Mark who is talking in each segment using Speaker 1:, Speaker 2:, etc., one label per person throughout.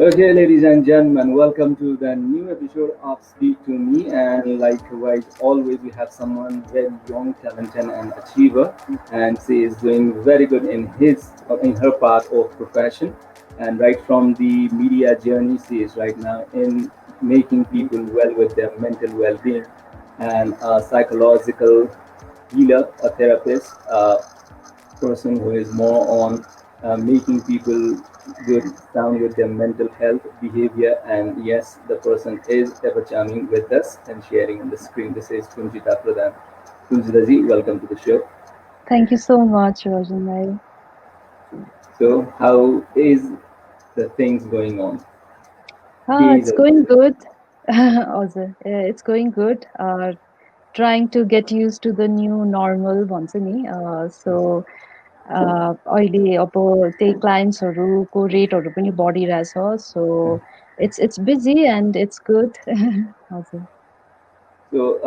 Speaker 1: Okay, ladies and gentlemen, welcome to the new episode of Speak to Me. And likewise, always we have someone very young, talented, and achiever, and she is doing very good in her path of profession. And right from the media journey, she is right now in making people well with their mental well-being, and a psychological healer, a therapist, person who is more on making people good down with their mental health behavior. And yes, the person is ever charming with us and sharing on the screen. This is Kunjita Pradhan. Kunjita ji, welcome to the show.
Speaker 2: Thank you so much, Rojan.
Speaker 1: So how is the things going on?
Speaker 2: It's going good. Also, it's going good. Trying to get used to the new normal भन्छ नि so अहिले अब त्यही क्लाइन्ट्सहरूको रेटहरू पनि बढिरहेछ so it's busy and it's good. हजुर
Speaker 1: So,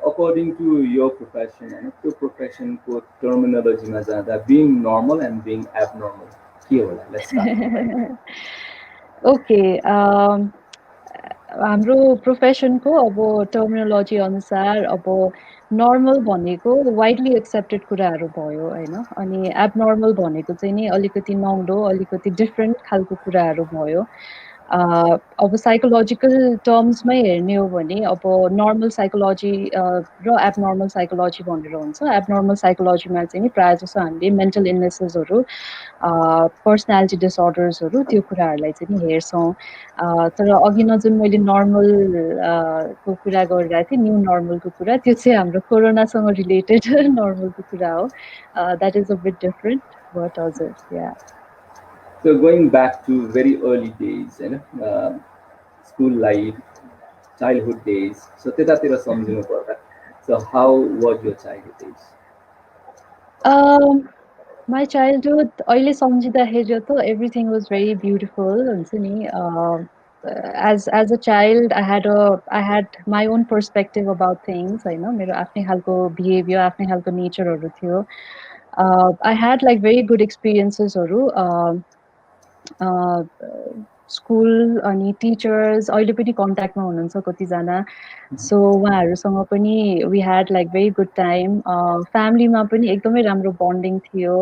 Speaker 1: according to your profession and your profession को terminology में जाता being normal and being abnormal के होला? Let's start from that.
Speaker 2: Okay. हाम्रो प्रोफेसनको अब टर्मिनोलोजी अनुसार अब नर्मल भनेको वाइडली एक्सेप्टेड कुराहरू भयो होइन अनि एबनर्मल भनेको चाहिँ नि अलिकति नौलो अलिकति डिफ्रेन्ट खालको कुराहरू भयो अब साइकोलोजिकल टर्म्समै हेर्ने हो भने अब नर्मल साइकोलोजी र एबनर्मल साइकोलोजी भनेर हुन्छ एबनर्मल साइकोलोजीमा चाहिँ नि प्रायः जसो हामीले मेन्टल इलनेसेसहरू पर्सनालिटी डिसअर्डर्सहरू त्यो कुराहरूलाई चाहिँ नि हेर्छौँ तर अघि न जुन मैले नर्मल को कुरा गरिरहेको थिएँ न्यू नर्मलको कुरा त्यो चाहिँ हाम्रो कोरोनासँग रिलेटेड नर्मलको कुरा हो that is a bit different but हजुर या
Speaker 1: So going back to very early days, school life, childhood days. So त्यतातिर सम्झिनु पर्दा. So how was your childhood days?
Speaker 2: My childhood, अहिले सम्झिँदाखेरि त everything was very beautiful हुन्छ नि as a child I had my own perspective about things होइन मेरो आफ्नै खालको behavior आफ्नै खालको नेचरहरू थियो I had like very good experiences-हरू स्कुल अनि टिचर्स अहिले पनि कन्ट्याक्टमा हुनुहुन्छ कतिजना सो उहाँहरूसँग पनि we had like very good time फ्यामिलीमा पनि एकदमै राम्रो बन्डिङ थियो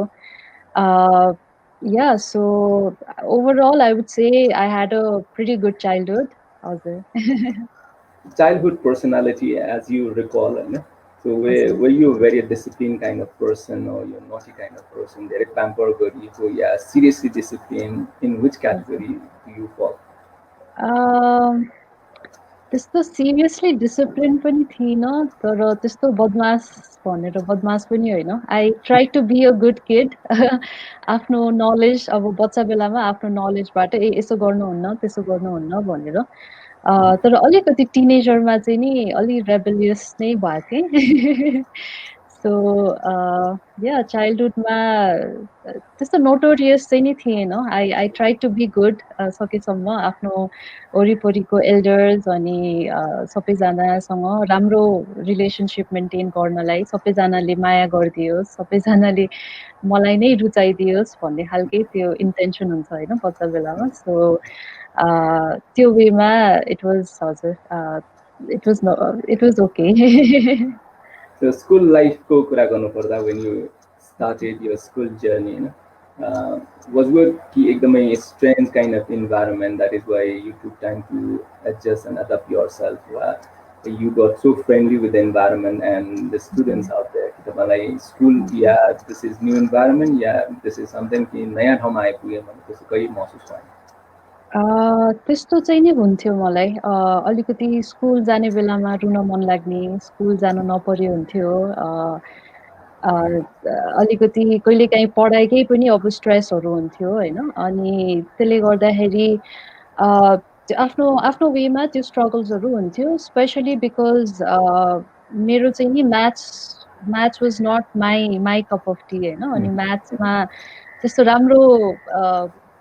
Speaker 2: yeah so overall I would say I had a pretty good childhood हजुर
Speaker 1: Childhood personality, as you recall, so were you a very disciplined kind of person or you're naughty kind of person? Very pamper good, so yeah, seriously disciplined. In which category do you fall?
Speaker 2: त्यस्तो seriously discipline पनि थिइनँ तर त्यस्तो बदमास भनेर बदमास पनि होइन I try to be a good kid आफ्नो नलेज अब बच्चा बेलामा आफ्नो नलेजबाट यसो गर्नुहुन्न त्यसो गर्नुहुन्न भनेर तर अलिकति टिनेजरमा चाहिँ नि अलि रेबेलियस नै भएको थिएँ सो या चाइल्डहुडमा त्यस्तो नोटोरियस चाहिँ नि थिएन I try to be good सकेसम्म आफ्नो वरिपरिको एल्डर्स अनि सबैजनासँग राम्रो रिलेसनसिप मेन्टेन गर्नलाई सबैजनाले माया गरिदियोस् सबैजनाले मलाई नै रुचाइदियोस् भन्ने खालकै त्यो इन्टेन्सन हुन्छ होइन बच्चा बेलामा सो त्यो वेमा it was okay
Speaker 1: So school life को कुरा गर्नु पर्दा when you started your school journey, was good कि एकदमै strange kind of environment. That is why you took time to adjust and adapt yourself. You got so friendly with the environment and the students out there. कि तपाईँलाई school, yeah, this is new environment, yeah, this is something कि नयाँ ठाउँमा आइपुग्यो भने त्यस्तो कहिले महसुस भयो?
Speaker 2: त्यस्तो चाहिँ नि हुन्थ्यो मलाई अलिकति स्कुल जाने बेलामा रुन मन लाग्ने स्कुल जानु नपरे हुन्थ्यो अलिकति कहिलेकाहीँ पढाइकै पनि अब स्ट्रेसहरू हुन्थ्यो होइन अनि त्यसले गर्दाखेरि आफ्नो आफ्नो वेमा त्यो स्ट्रगल्सहरू हुन्थ्यो स्पेसली बिकज मेरो चाहिँ नि maths was not my cup of tea होइन अनि म्याथ्समा त्यस्तो राम्रो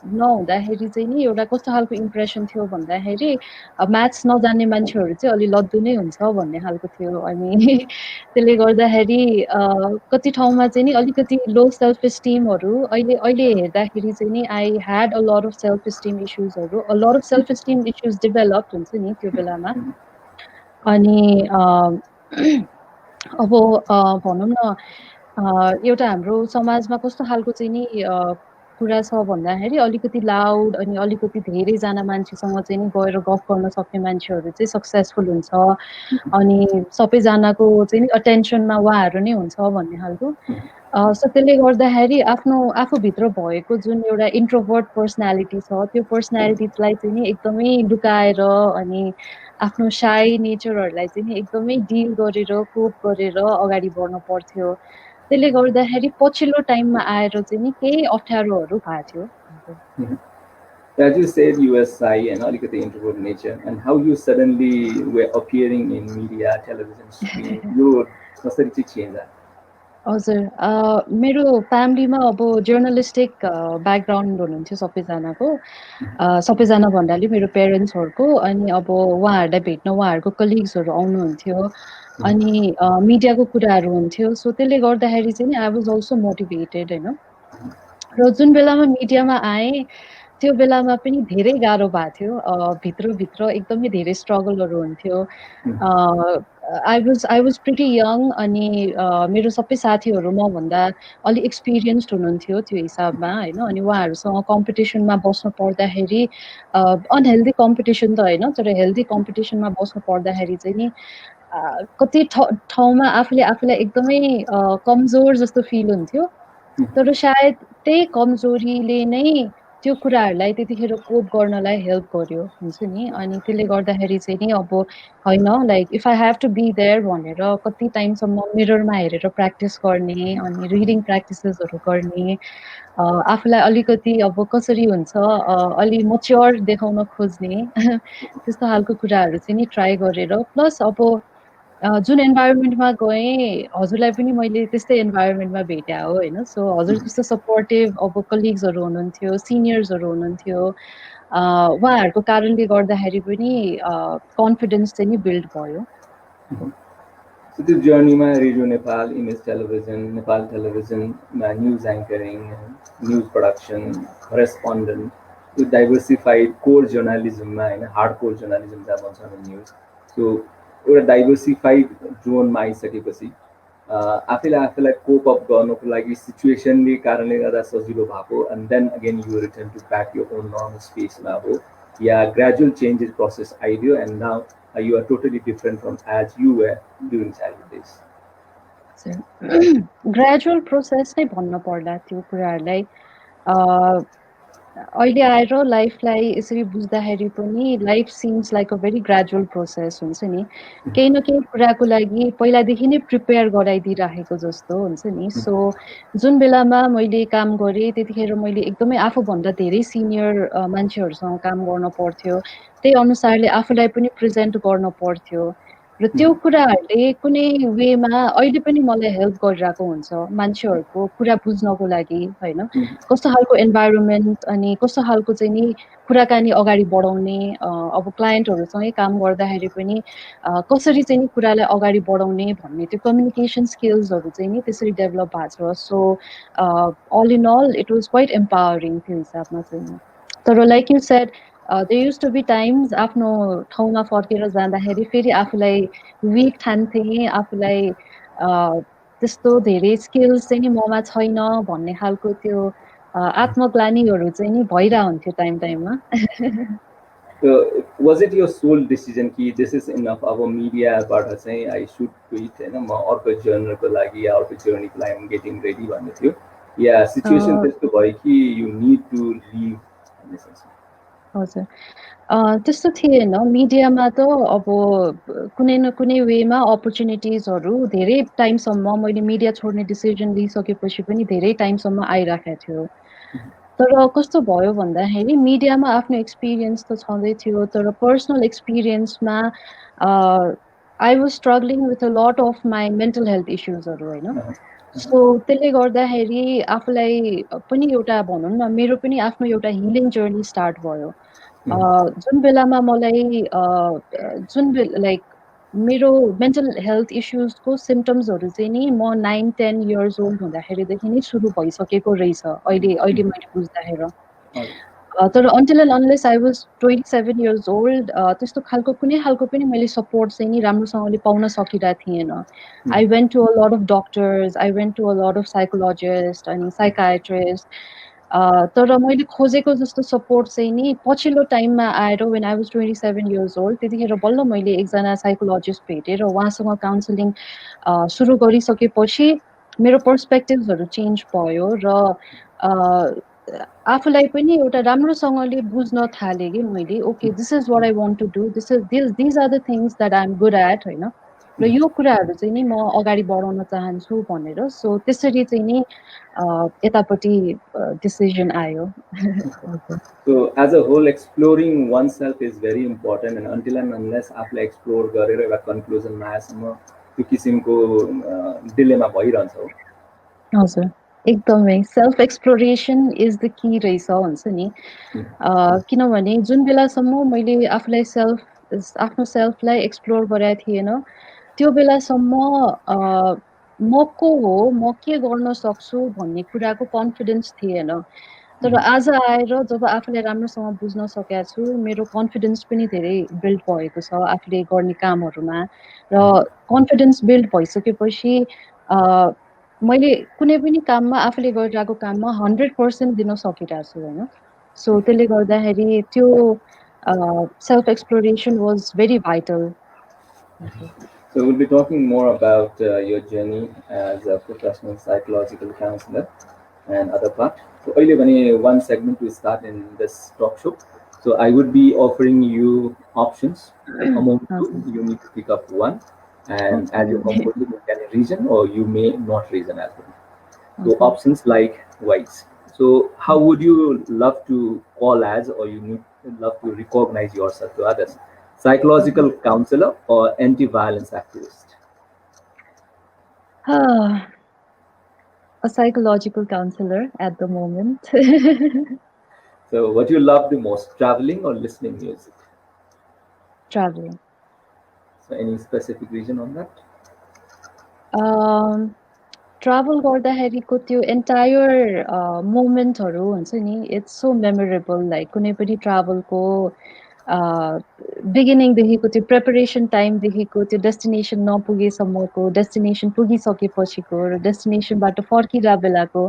Speaker 2: नहुँदाखेरि चाहिँ नि एउटा कस्तो खालको इम्प्रेसन थियो भन्दाखेरि म्याथ्स नजान्ने मान्छेहरू चाहिँ अलि लद्दु नै हुन्छ भन्ने खालको थियो अनि त्यसले गर्दाखेरि कति ठाउँमा चाहिँ नि अलिकति लो सेल्फ इस्टिमहरू अहिले अहिले हेर्दाखेरि चाहिँ नि I had a lot of self esteem इस्युजहरू a lot of self esteem issues developed हुन्छ नि त्यो बेलामा अनि अब भनौँ न एउटा हाम्रो समाजमा कस्तो खालको चाहिँ नि कुरा छ भन्दाखेरि अलिकति लाउड अनि अलिकति धेरैजना मान्छेसँग चाहिँ नि गएर गफ गर्न सक्ने मान्छेहरू चाहिँ सक्सेसफुल हुन्छ अनि सबैजनाको चाहिँ नि अटेन्सनमा उहाँहरू नै हुन्छ भन्ने खालको सो त्यसले गर्दाखेरि आफूभित्र भएको जुन एउटा इन्ट्रोभर्ट पर्सनालिटी छ त्यो पर्सनालिटीलाई चाहिँ नि एकदमै लुकाएर अनि आफ्नो साई नेचरहरूलाई चाहिँ नि एकदमै डिल गरेर कोप गरेर अगाडि बढ्नु पर्थ्यो त्यसले गर्दाखेरि पछिल्लो टाइममा आएर चाहिँ नि केही अप्ठ्यारोहरू भएको थियो
Speaker 1: As you said, you were shy and alikati introvert nature, and how you suddenly were appearing in media, television, screen, you कसरी चाहिँ change that?
Speaker 2: हजुर मेरो फ्यामिलीमा अब जर्नलिस्टिक ब्याकग्राउन्ड हुनुहुन्थ्यो सबैजनाको सबैजना भन्नाले मेरो पेरेन्ट्सहरूको अनि अब उहाँहरूलाई भेट्न उहाँहरूको कलिग्सहरू आउनुहुन्थ्यो अनि मिडियाको कुराहरू हुन्थ्यो सो त्यसले गर्दाखेरि चाहिँ नि आई वाज अल्सो मोटिभेटेड होइन र जुन बेलामा मिडियामा आएँ त्यो बेलामा पनि धेरै गाह्रो भएको थियो भित्रभित्र एकदमै धेरै स्ट्रगलहरू हुन्थ्यो आई वाज प्रिटी यङ अनि मेरो सबै साथीहरू मभन्दा अलिक एक्सपिरियन्स्ड हुनुहुन्थ्यो त्यो हिसाबमा होइन अनि उहाँहरूसँग कम्पिटिसनमा बस्नु पर्दाखेरि अनहेल्दी कम्पिटिसन त होइन तर हेल्दी कम्पिटिसनमा बस्नु पर्दाखेरि चाहिँ नि कति ठाउँमा आफूलाई एकदमै कमजोर जस्तो फिल हुन्थ्यो तर सायद त्यही कमजोरीले नै त्यो कुराहरूलाई त्यतिखेर कोप गर्नलाई हेल्प गर्यो हुन्छ नि अनि त्यसले गर्दाखेरि चाहिँ नि अब होइन like if I have to be there भनेर कति टाइमसम्म मिररमा हेरेर प्र्याक्टिस गर्ने अनि रिडिङ प्र्याक्टिसेसहरू गर्ने आफूलाई अलिकति अब कसरी हुन्छ अलि मच्योर देखाउन खोज्ने त्यस्तो खालको कुराहरू चाहिँ नि ट्राई गरेर प्लस अब जुन इन्भाइरोमेन्टमा गएँ हजुरलाई पनि मैले त्यस्तै इन्भाइरोमेन्टमा भेटेँ हो होइन सो हजुर जस्तो सपोर्टिभ अब कलिग्सहरू हुनुहुन्थ्यो सिनियर्सहरू हुनुहुन्थ्यो उहाँहरूको कारणले गर्दाखेरि पनि कन्फिडेन्स चाहिँ नि बिल्ड भयो
Speaker 1: So this journeyमा radio Nepal Image television Nepal टेलिभिजनमा news anchoring news production correspondent यो डाइभर्सिफाइड कोर जर्नलिजममा होइन हार्ड कोर जर्नलिजम जहाँ भन्छ हामी न्युज सो एउटा डाइभर्सिफाइड जोनमा आइसकेपछि आफूलाई कोप अप गर्नको लागि सिचुएसनले कारणले गर्दा सजिलो भएको and then again you return to back यो ओन नर्मल स्पेसमा हो या ग्रेजुअल चेन्जेस प्रोसेस आइदियो and now you are totally different from as you were during childhood days.
Speaker 2: Gradual process नै भन्न पर्ला त्यो कुराहरूलाई अहिले आएर लाइफलाई यसरी बुझ्दाखेरि पनि life seems like a very gradual process हुन्छ नि केही न केही कुराको लागि पहिलादेखि नै प्रिपेयर गराइदिइराखेको जस्तो हुन्छ नि सो जुन बेलामा मैले काम गरेँ त्यतिखेर मैले एकदमै आफूभन्दा धेरै सिनियर मान्छेहरूसँग काम गर्न पर्थ्यो त्यही अनुसारले आफूलाई पनि प्रेजेन्ट गर्न पर्थ्यो र त्यो कुराहरूले कुनै वेमा अहिले पनि मलाई हेल्प गरिरहेको हुन्छ मान्छेहरूको कुरा बुझ्नको लागि होइन कस्तो खालको इन्भाइरोमेन्ट अनि कस्तो खालको चाहिँ नि कुराकानी अगाडि बढाउने अब क्लायन्टहरूसँगै काम गर्दाखेरि पनि कसरी चाहिँ नि कुरालाई अगाडि बढाउने भन्ने त्यो कम्युनिकेसन स्किल्सहरू चाहिँ नि त्यसरी डेभलप भएको छ so all in all it was quite empowering त्यो हिसाबमा चाहिँ तर like you said there used to be times आफ्नो ठाउँमा फर्केर जाँदाखेरि फेरि आफूलाई विक ठान्थेँ आफूलाई त्यस्तो धेरै स्किल्स चाहिँ नि ममा छैन भन्ने खालको त्यो आत्मग्लानीहरू चाहिँ नि भइरहेको हुन्थ्यो टाइममा
Speaker 1: So was it your sole decision कि this is enough अब मिडियाबाट चाहिँ I should quit हैन म अर्को जर्नलको लागि या अर्को जर्नीको लागि I'm getting ready भन्ने थियो या सिचुएसन त्यस्तो भयो कि you need to leave भन्ने सोच्नु
Speaker 2: हजुर त्यस्तो थिएन मिडियामा त अब कुनै न कुनै वेमा अपर्च्युनिटिजहरू धेरै टाइमसम्म मैले मिडिया छोड्ने डिसिजन लिइसकेपछि पनि धेरै टाइमसम्म आइराखेको थियो तर कस्तो भयो भन्दाखेरि मिडियामा आफ्नो एक्सपिरियन्स त छँदै थियो तर पर्सनल एक्सपिरियन्समा I was struggling with a lot of my mental health इस्युजहरू होइन सो त्यसले गर्दाखेरि आफूलाई पनि एउटा भनौँ न मेरो पनि आफ्नो एउटा हिलिङ जर्नी स्टार्ट भयो जुन बेलामा मलाई जुन लाइक मेरो मेन्टल हेल्थ इस्युजको सिम्टम्सहरू चाहिँ नि म 9-10 इयर्स ओल्ड हुँदाखेरिदेखि नै सुरु भइसकेको रहेछ अहिले मैले बुझ्दाखेरि तर until and unless I was 27 years old त्यस्तो खालको कुनै खालको पनि मैले सपोर्ट चाहिँ नि राम्रोसँगले पाउन सकिरहेको थिएन I went to a lot of doctors I went to a lot of psychologist अनि साइकाट्रिस्ट तर मैले खोजेको जस्तो सपोर्ट चाहिँ नि पछिल्लो टाइममा आएर when I was 27 years old त्यतिखेर बल्ल मैले एकजना साइकोलोजिस्ट भेटेँ र उहाँसँग काउन्सिलिङ सुरु गरिसकेपछि मेरो पर्सपेक्टिभ्सहरू चेन्ज भयो र आफूलाई पनि एउटा राम्रोसँगले बुझ्न थालेँ कि मैले okay this is what I want to do these are the things that I am good at होइन र यो कुराहरू चाहिँ नि म अगाडि बढाउन चाहन्छु भनेर सो त्यसरी चाहिँ नि यतापट्टि डिसिजन आयो
Speaker 1: So as a whole, exploring oneself is very important, and until and unless आफूलाई एक्सप्लोर गरेर एउटा कन्क्लुजनमा आएसम्म त्यो किसिमको डिलेमा भइरहन्छ हो
Speaker 2: हजुर एकदमै self exploration is the key रहेछ भन्छ नि किनभने जुन बेलासम्म मैले आफूलाई आफ्नो सेल्फलाई एक्सप्लोर गरेको थिएन त्यो बेलासम्म म को हो म के गर्न सक्छु भन्ने कुराको कन्फिडेन्स थिएन तर आज आएर जब आफूलाई राम्रोसँग बुझ्न सकेको छु मेरो कन्फिडेन्स पनि धेरै बिल्ड भएको छ आफूले गर्ने कामहरूमा र कन्फिडेन्स बिल्ड भइसकेपछि मैले कुनै पनि काममा आफूले गरिरहेको काममा 100% दिन सकिरहेको छु होइन सो त्यसले गर्दाखेरि त्यो self exploration was very vital
Speaker 1: So we'll be talking more about your journey as a professional psychological counselor and other part. So earlier when one segment we start in this talk show. So I would be offering you options. Among two, you need to pick up one. And as you're comfortable, you can reason or you may not reason as well. So options like wise. So how would you love to call as or you need love to recognize yourself to others? Psychological counselor or anti-violence activist?
Speaker 2: A psychological counselor at the moment.
Speaker 1: So what you love the most, traveling or listening music?
Speaker 2: Traveling.
Speaker 1: So any specific reason on that?
Speaker 2: Travel गर्दाखेरिको त्यो entire मोमेन्टहरू हुन्छ नि it's so memorable like कुनै पनि ट्राभलको बिगिनिङदेखिको त्यो preparation टाइमदेखिको त्यो destination नपुगेसम्मको destination पुगिसकेपछिको र डेस्टिनेसनबाट फर्किँदा बेलाको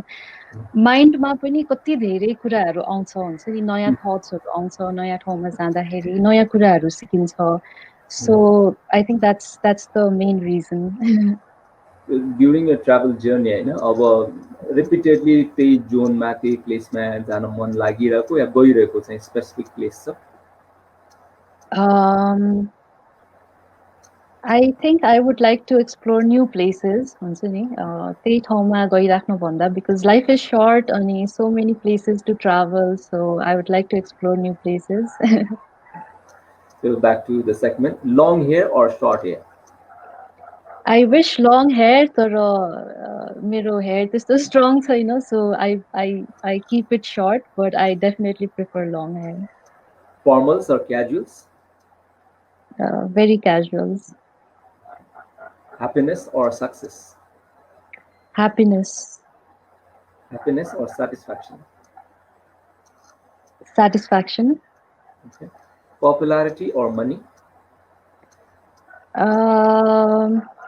Speaker 2: माइन्डमा पनि कति धेरै कुराहरू आउँछ हुन्छ नि नयाँ थट्सहरू आउँछ नयाँ ठाउँमा जाँदाखेरि नयाँ कुराहरू सिकिन्छ so I think that's the main reason
Speaker 1: During your travel journey होइन अब रिपिटेडली त्यही जोनमा त्यही प्लेसमा जान मन लागिरहेको या गइरहेको चाहिँ स्पेसिफिक प्लेस छ
Speaker 2: I think I would like to explore new places हुन्छ नि त्यही ठाउँमा गइराख्नु भन्दा because life is short अनि so many places to travel so I would like to explore new places
Speaker 1: So back to the segment, long hair or short hair?
Speaker 2: I wish long hair तर मेरो hair त्यस्तो strong छैन so I keep it short but I definitely prefer long hair.
Speaker 1: Formals or casuals?
Speaker 2: Very casuals.
Speaker 1: Happiness or success?
Speaker 2: Happiness.
Speaker 1: Happiness or satisfaction?
Speaker 2: Satisfaction.
Speaker 1: Okay. Popularity or money?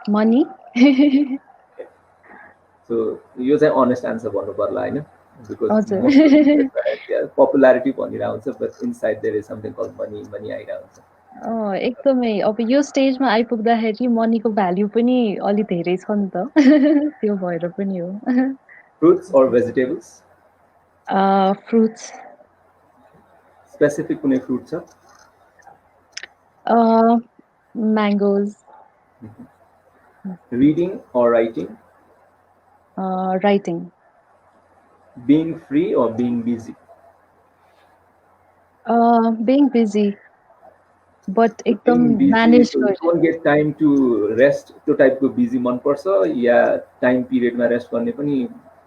Speaker 2: Money.
Speaker 1: So you say honest answer भन्नु पर्ला हैन because
Speaker 2: हजुर
Speaker 1: popularity भनिरा हुन्छ but inside there is something called money आइरा हुन्छ
Speaker 2: एकदमै अब यो स्टेजमा आइपुग्दाखेरि मनीको भ्याल्यु पनि अलि धेरै छ नि त त्यो भएर पनि हो
Speaker 1: Fruits or vegetables?
Speaker 2: Fruits.
Speaker 1: Specific कुनै fruit छ?
Speaker 2: Mangoes.
Speaker 1: Reading or writing?
Speaker 2: Writing.
Speaker 1: Being free or being busy?
Speaker 2: Being busy. but एकदम
Speaker 1: Being busy,
Speaker 2: manage
Speaker 1: so you
Speaker 2: गरेर
Speaker 1: don't get time to rest. त्यो टाइपको बिजी मनपर्छ या टाइम पिरियडमा रेस्ट गर्ने पनि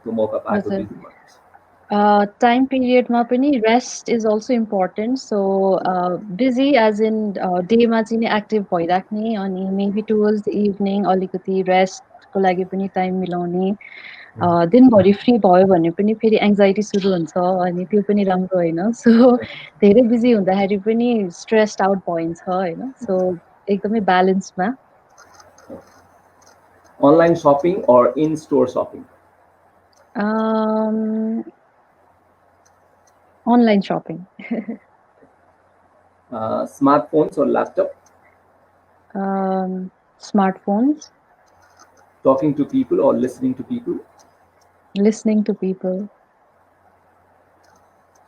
Speaker 1: त्यो मौका पाएको
Speaker 2: हजुर
Speaker 1: बिजी मनपर्छ?
Speaker 2: टाइम पिरियडमा पनि rest is also important so busy as in डेमा चाहिँ नि एक्टिभ भइराख्ने अनि मेबी टुवर्ड्स द इभिनिङ अलिकति रेस्टको लागि पनि टाइम मिलाउने दिनभरि फ्री भयो भने पनि फेरि एङ्जाइटी सुरु हुन्छ अनि त्यो पनि राम्रो होइन सो धेरै बिजी हुँदाखेरि पनि स्ट्रेस्ड आउट भइन्छ होइन सो एकदमै ब्यालेन्समा
Speaker 1: Online shopping or in-store shopping?
Speaker 2: Online shopping
Speaker 1: Smartphones or laptop?
Speaker 2: Smartphones,
Speaker 1: Talking to people or listening to people?
Speaker 2: listening to people.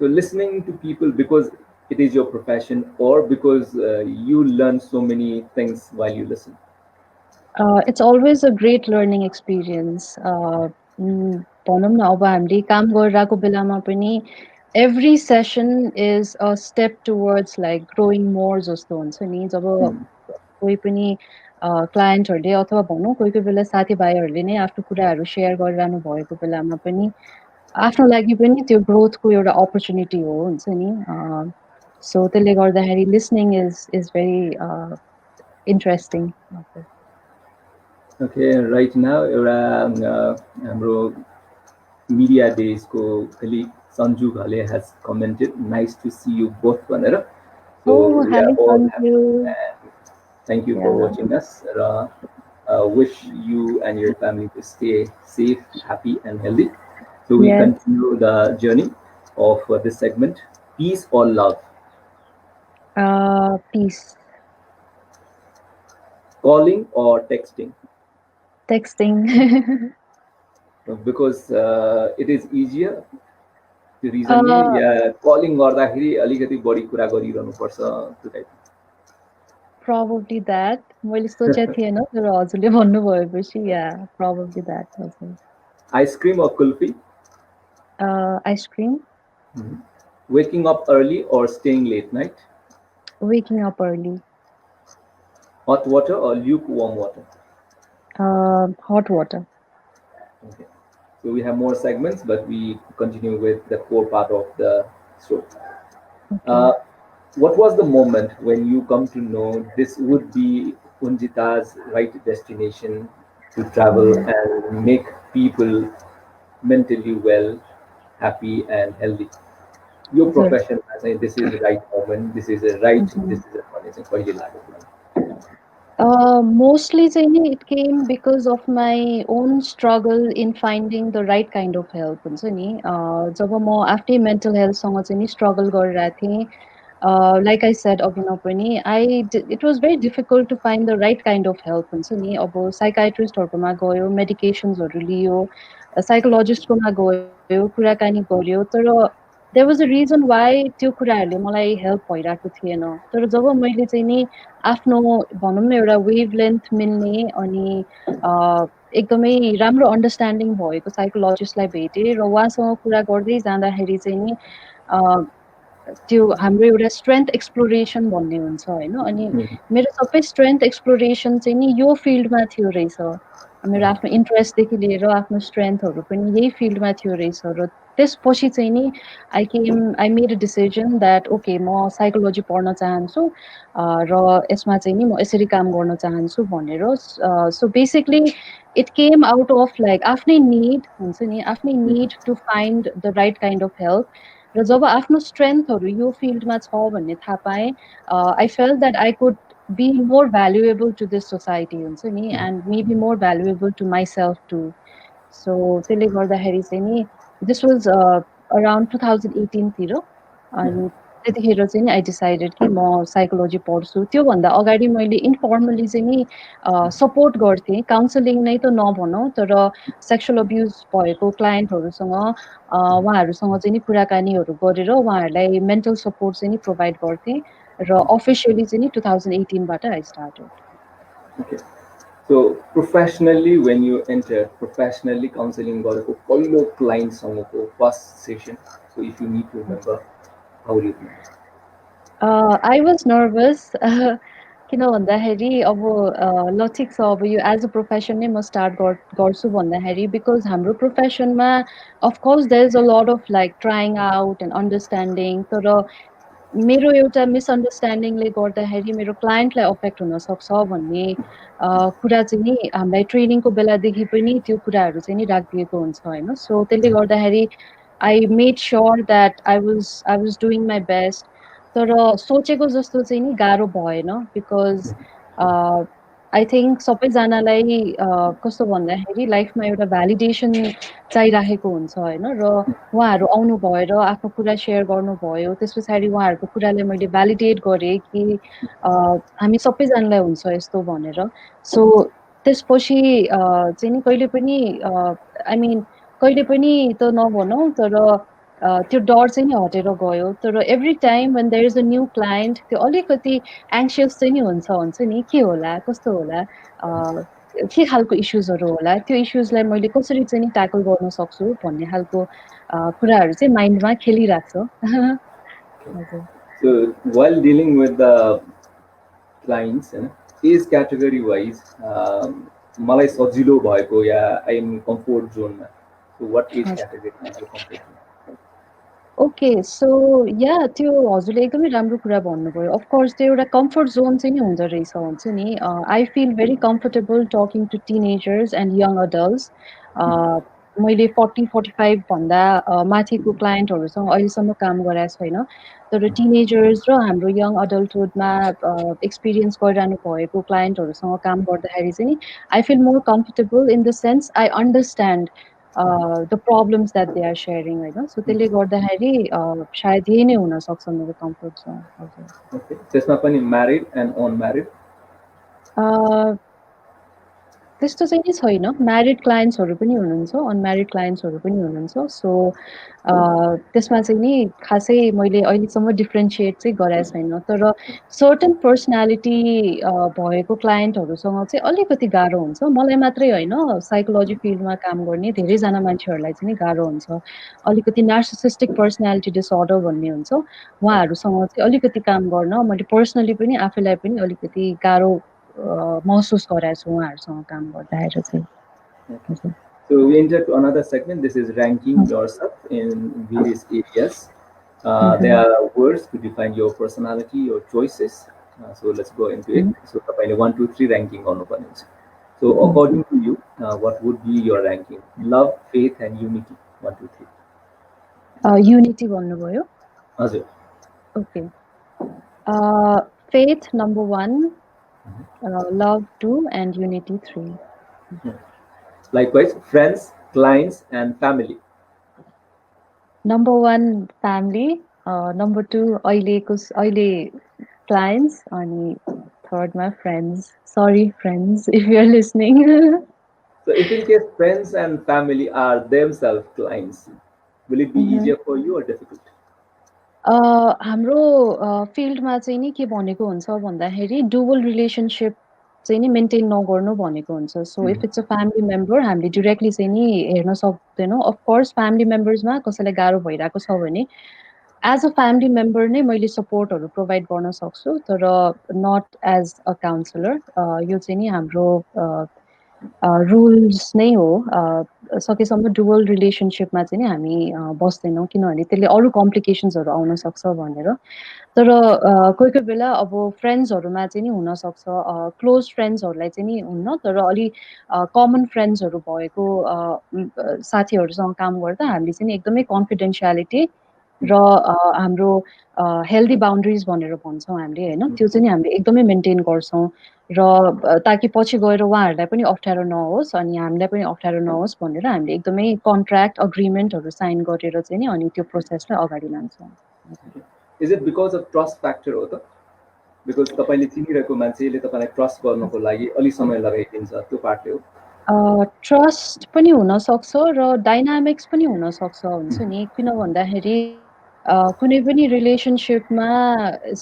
Speaker 1: So listening to people because it is your profession or because you learn so many things while you listen?
Speaker 2: It's always a great learning experience. भनौँ न अब हामीले काम गरिरहेको बेलामा पनि every session is a step towards like growing more जस्तो हुन्छ नि जब कोही पनि क्लायन्टहरूले अथवा भनौँ कोही कोही बेला साथीभाइहरूले नै आफ्नो कुराहरू सेयर गरिरहनु भएको बेलामा पनि आफ्नो लागि पनि त्यो ग्रोथको एउटा अपर्च्युनिटी हो हुन्छ नि सो त्यसले गर्दाखेरि listening is very interesting
Speaker 1: Okay, right now हाम्रो media days को colleague Sanju Ghale has commented, nice to see you both भनेर. So we are all happy. Thank you for watching us. Wish you and your family to stay safe, happy and healthy. So we continue the journey of this segment. Peace or love?
Speaker 2: Peace.
Speaker 1: Calling or texting?
Speaker 2: Texting.
Speaker 1: Because it is easier. The reason calling गर्दाखेरि अलिकति बढी कुरा गरिरहनु पर्छ त्यो type.
Speaker 2: Probably that. मैले सोचेको थिएन तर हजुरले भन्नु भएपछि probably that हजुर.
Speaker 1: Ice cream or kulfi?
Speaker 2: Ice cream.
Speaker 1: Waking up early or staying late night?
Speaker 2: Waking up early.
Speaker 1: Hot water or lukewarm water?
Speaker 2: Hot water.
Speaker 1: Okay. So we have more segments, but we continue with the core part of the show. Okay. What was the moment when you come to know this would be Unjita's right destination to travel and make people mentally well, happy and healthy? Your profession, I say this is the right moment, this is the right, this is the one.
Speaker 2: Mostly it came because of my own struggle in finding the right kind of help हुन्छ नि जब म आफ्नै mental हेल्थसँग चाहिँ नि struggle गरिरहेको थिएँ like I said अघि न पनि it was very difficult to find the right kind of help हुन्छ नि अब साइकाइट्रिस्टहरुकोमा गयो मेडिकेशन्सहरु लियो साइकोलोजिस्टकोमा गयो कुराकानी गर्यो तर there was a reason why त्यो कुराहरुले मलाई हेल्प भइराको थिएन तर जब मैले चाहिँ नि आफ्नो भनौं न एउटा वेभलेन्थ मिल्ने अनि एकदमै राम्रो अन्डरस्ट्यान्डिङ भएको साइकोलोजिस्टलाई भेटे र उहाँसँग कुरा गर्दै जाँदाखेरि चाहिँ नि त्यो हाम्रो एउटा स्ट्रेन्थ एक्सप्लोरेसन भन्ने हुन्छ हैन अनि मेरो सबै स्ट्रेन्थ एक्सप्लोरेसन चाहिँ नि यो फिल्डमा थियो रहेछ मेरो आफ्नो इन्ट्रेस्ट देखि लिएर आफ्नो स्ट्रेन्थहरु पनि यही फिल्डमा थियो रहेछ र त्यसपछि चाहिँ नि I made a decision that okay म साइकोलोजी पढ्न चाहन्छु र यसमा चाहिँ नि म यसरी काम गर्न चाहन्छु भनेर so basically it came out of like आफ्नै नीड हुन्छ नि आफ्नै need to find the right kind of help र जब आफ्नो स्ट्रेन्थहरु यो फिल्डमा छ भन्ने थाहा पाएँ I felt that I could be more valuable to this society हुन्छ नि and maybe more valuable to myself too so त्यसले गर्दाखेरि चाहिँ नि this was around 2018 तिर अनि त्यतिखेर चाहिँ नि I decided कि म साइकोलोजी पढ्छु त्यो भन्दा अगाडि मैले इन्फर्मली चाहिँ नि सपोर्ट गर्थे काउन्सलिङ नै त नभनौं तर सेक्सुअल अब्युज भएको क्लायन्टहरुसँग उहाँहरुसँग चाहिँ नि कुराकानीहरु गरेर उहाँहरुलाई मेन्टल सपोर्ट चाहिँ नि प्रोवाइड गर्थे र अफिसियली चाहिँ नि 2018 बाट I started.
Speaker 1: Okay. So professionally when you enter professionally counseling गरेको पहिलो क्लाइन्ट सँगको first session so if you need to remember how will you remember?
Speaker 2: I was nervous. किन भन्दाखेरि अब ल ठिक छ अब यो एज अ प्रोफेसन नै म स्टार्ट गर्छु भन्दाखेरि बिकज हाम्रो प्रोफेसनमा of course there is a lot of like trying out and understanding तर मेरो एउटा मिसअन्डरस्ट्यान्डिङले गर्दाखेरि मेरो क्लायन्टलाई अफेक्ट हुनसक्छ भन्ने कुरा चाहिँ नि हामीलाई ट्रेनिङको बेलादेखि पनि त्यो कुराहरू चाहिँ नि राखिदिएको हुन्छ होइन सो त्यसले गर्दाखेरि I made sure that I was doing my best तर सोचेको जस्तो चाहिँ नि गाह्रो भएन बिकज आई थिङ्क सबैजनालाई कस्तो भन्दाखेरि लाइफमा एउटा भ्यालिडेसन चाहिराखेको हुन्छ होइन र उहाँहरू आउनु भएर आफ्नो कुरा सेयर गर्नुभयो त्यस पछाडि उहाँहरूको कुरालाई मैले भ्यालिडेट गरेँ कि हामी सबैजनालाई हुन्छ यस्तो भनेर सो त्यसपछि चाहिँ नि कहिले पनि आई मिन कहिले पनि त नभनौँ तर त्यो डर चाहिँ नि हटेर गयो तर every time when there is a new client त्यो अलिकति एङ्सियस चाहिँ नि हुन्छ नि के होला कस्तो होला के खालको इस्युजहरू होला त्यो इस्युजलाई मैले कसरी चाहिँ नि ट्याकल गर्न सक्छु भन्ने खालको कुराहरू चाहिँ माइन्डमा खेलिरहेको छ हजुर
Speaker 1: So while dealing with the clients, age category wise, मलाई सजिलो भएको या I am comfort zone मा. So what age category is your comfort zone?
Speaker 2: Okay so yeah त्यो हजुरले एकदमै राम्रो कुरा भन्नुभयो अफकोर्स त्यो एउटा कम्फर्ट जोन चाहिँ नि हुँदो रहेछ हुन्छ नि I feel very comfortable talking to teenagers and young adults मैले 40-45 भन्दा माथिको क्लायन्टहरूसँग अहिलेसम्म काम गरेको छैन तर टिनेजर्स र हाम्रो यङ अडल्टहुडमा एक्सपिरियन्स गरिरहनु भएको क्लायन्टहरूसँग काम गर्दाखेरि चाहिँ नि I feel more comfortable in the sense I understand the problems that they are sharing होइन सो त्यसले गर्दाखेरि सायद यही नै हुनसक्छ मेरो कम्फर्ट जोन हजुर
Speaker 1: Okay. त्यसमा पनि म्यारिड एन्ड अनम्यारिड
Speaker 2: त्यस्तो चाहिँ नि छैन म्यारिड क्लायन्ट्सहरू पनि हुनुहुन्छ अनम्यारिड क्लायन्ट्सहरू पनि हुनुहुन्छ सो त्यसमा चाहिँ नि खासै मैले अहिलेसम्म डिफ्रेन्सिएट चाहिँ गराएको छैन तर सर्टन पर्सनालिटी भएको क्लायन्टहरूसँग चाहिँ अलिकति गाह्रो हुन्छ मलाई मात्रै होइन साइकोलोजी फिल्डमा काम गर्ने धेरैजना मान्छेहरूलाई चाहिँ नि गाह्रो हुन्छ अलिकति नार्सिसिस्टिक पर्सनालिटी डिसअर्डर भन्ने हुन्छ उहाँहरूसँग चाहिँ अलिकति काम गर्न मैले पर्सनली पनि आफैलाई पनि अलिकति गाह्रो महसुस गराएको छु उहाँहरूसँग काम गर्दाखेरि चाहिँ
Speaker 1: So we enter to another segment. This is ranking yourself in various areas. There are words to define your personality, your choices. So let's go into it. So 1, 2, 3 ranking on opponents. So according to you, what would be your ranking? Love, faith, and unity. 1, 2, 3.
Speaker 2: Unity भन्नुभयो
Speaker 1: हजुर.
Speaker 2: Okay. Faith number 1, love 2, and unity 3.
Speaker 1: Likewise, friends, clients, and family.
Speaker 2: Number 1, family. Number 2, अहिले clients. And third, my friends. Sorry, friends, if you're listening.
Speaker 1: So if in case friends and family are themselves clients, will it be easier for you or difficult?
Speaker 2: हाम्रो फिल्डमा चाहिँ नि के भनेको हुन्छ भन्दाखेरि डुबल रिलेसनसिप चाहिँ नि मेन्टेन नगर्नु भनेको हुन्छ so if it's a family member हामीले डिरेक्टली चाहिँ नि हेर्न सक्दैनौँ अफकोर्स फ्यामिली मेम्बर्समा कसैलाई गाह्रो भइरहेको छ भने एज अ फ्यामिली मेम्बर नै मैले सपोर्टहरू प्रोभाइड गर्न सक्छु तर नट एज अ काउन्सिलर यो चाहिँ नि हाम्रो रुल्स नै हो सकेसम्म डुअल रिलेसनसिपमा चाहिँ नि हामी बस्दैनौँ किनभने त्यसले अरू कम्प्लिकेसन्सहरू आउन सक्छ भनेर तर कोही कोही बेला अब फ्रेन्ड्सहरूमा चाहिँ नि हुनसक्छ क्लोज फ्रेन्ड्सहरूलाई चाहिँ नि हुन्न तर अलि कमन फ्रेन्ड्सहरू भएको साथीहरूसँग काम गर्दा हामीले चाहिँ नि एकदमै कन्फिडेन्सियालिटी र हाम्रो हेल्दी बााउन्ड्रिज भनेर भन्छौँ हामीले होइन त्यो चाहिँ नि हामीले एकदमै मेन्टेन गर्छौँ र ताकि पछि गएर उहाँहरूलाई पनि अप्ठ्यारो नहोस् अनि हामीलाई पनि अप्ठ्यारो नहोस् भनेर हामीले एकदमै कन्ट्र्याक्ट अग्रिमेन्टहरू साइन गरेर चाहिँ नि अनि त्यो प्रोसेसलाई अगाडि लान्छौँ
Speaker 1: Is it because of trust factor हो त बिकज तपाईले चिनिरहेको मान्छेले तपाईलाई ट्रस्ट गर्नको लागि अलि समय लगाइदिन्छ त्यो पार्टले हो
Speaker 2: ट्रस्ट पनि हुनसक्छ र डाइनामिक्स पनि हुनसक्छ हुन्छ नि किन भन्दाखेरि कुनै पनि रिलेसनसिपमा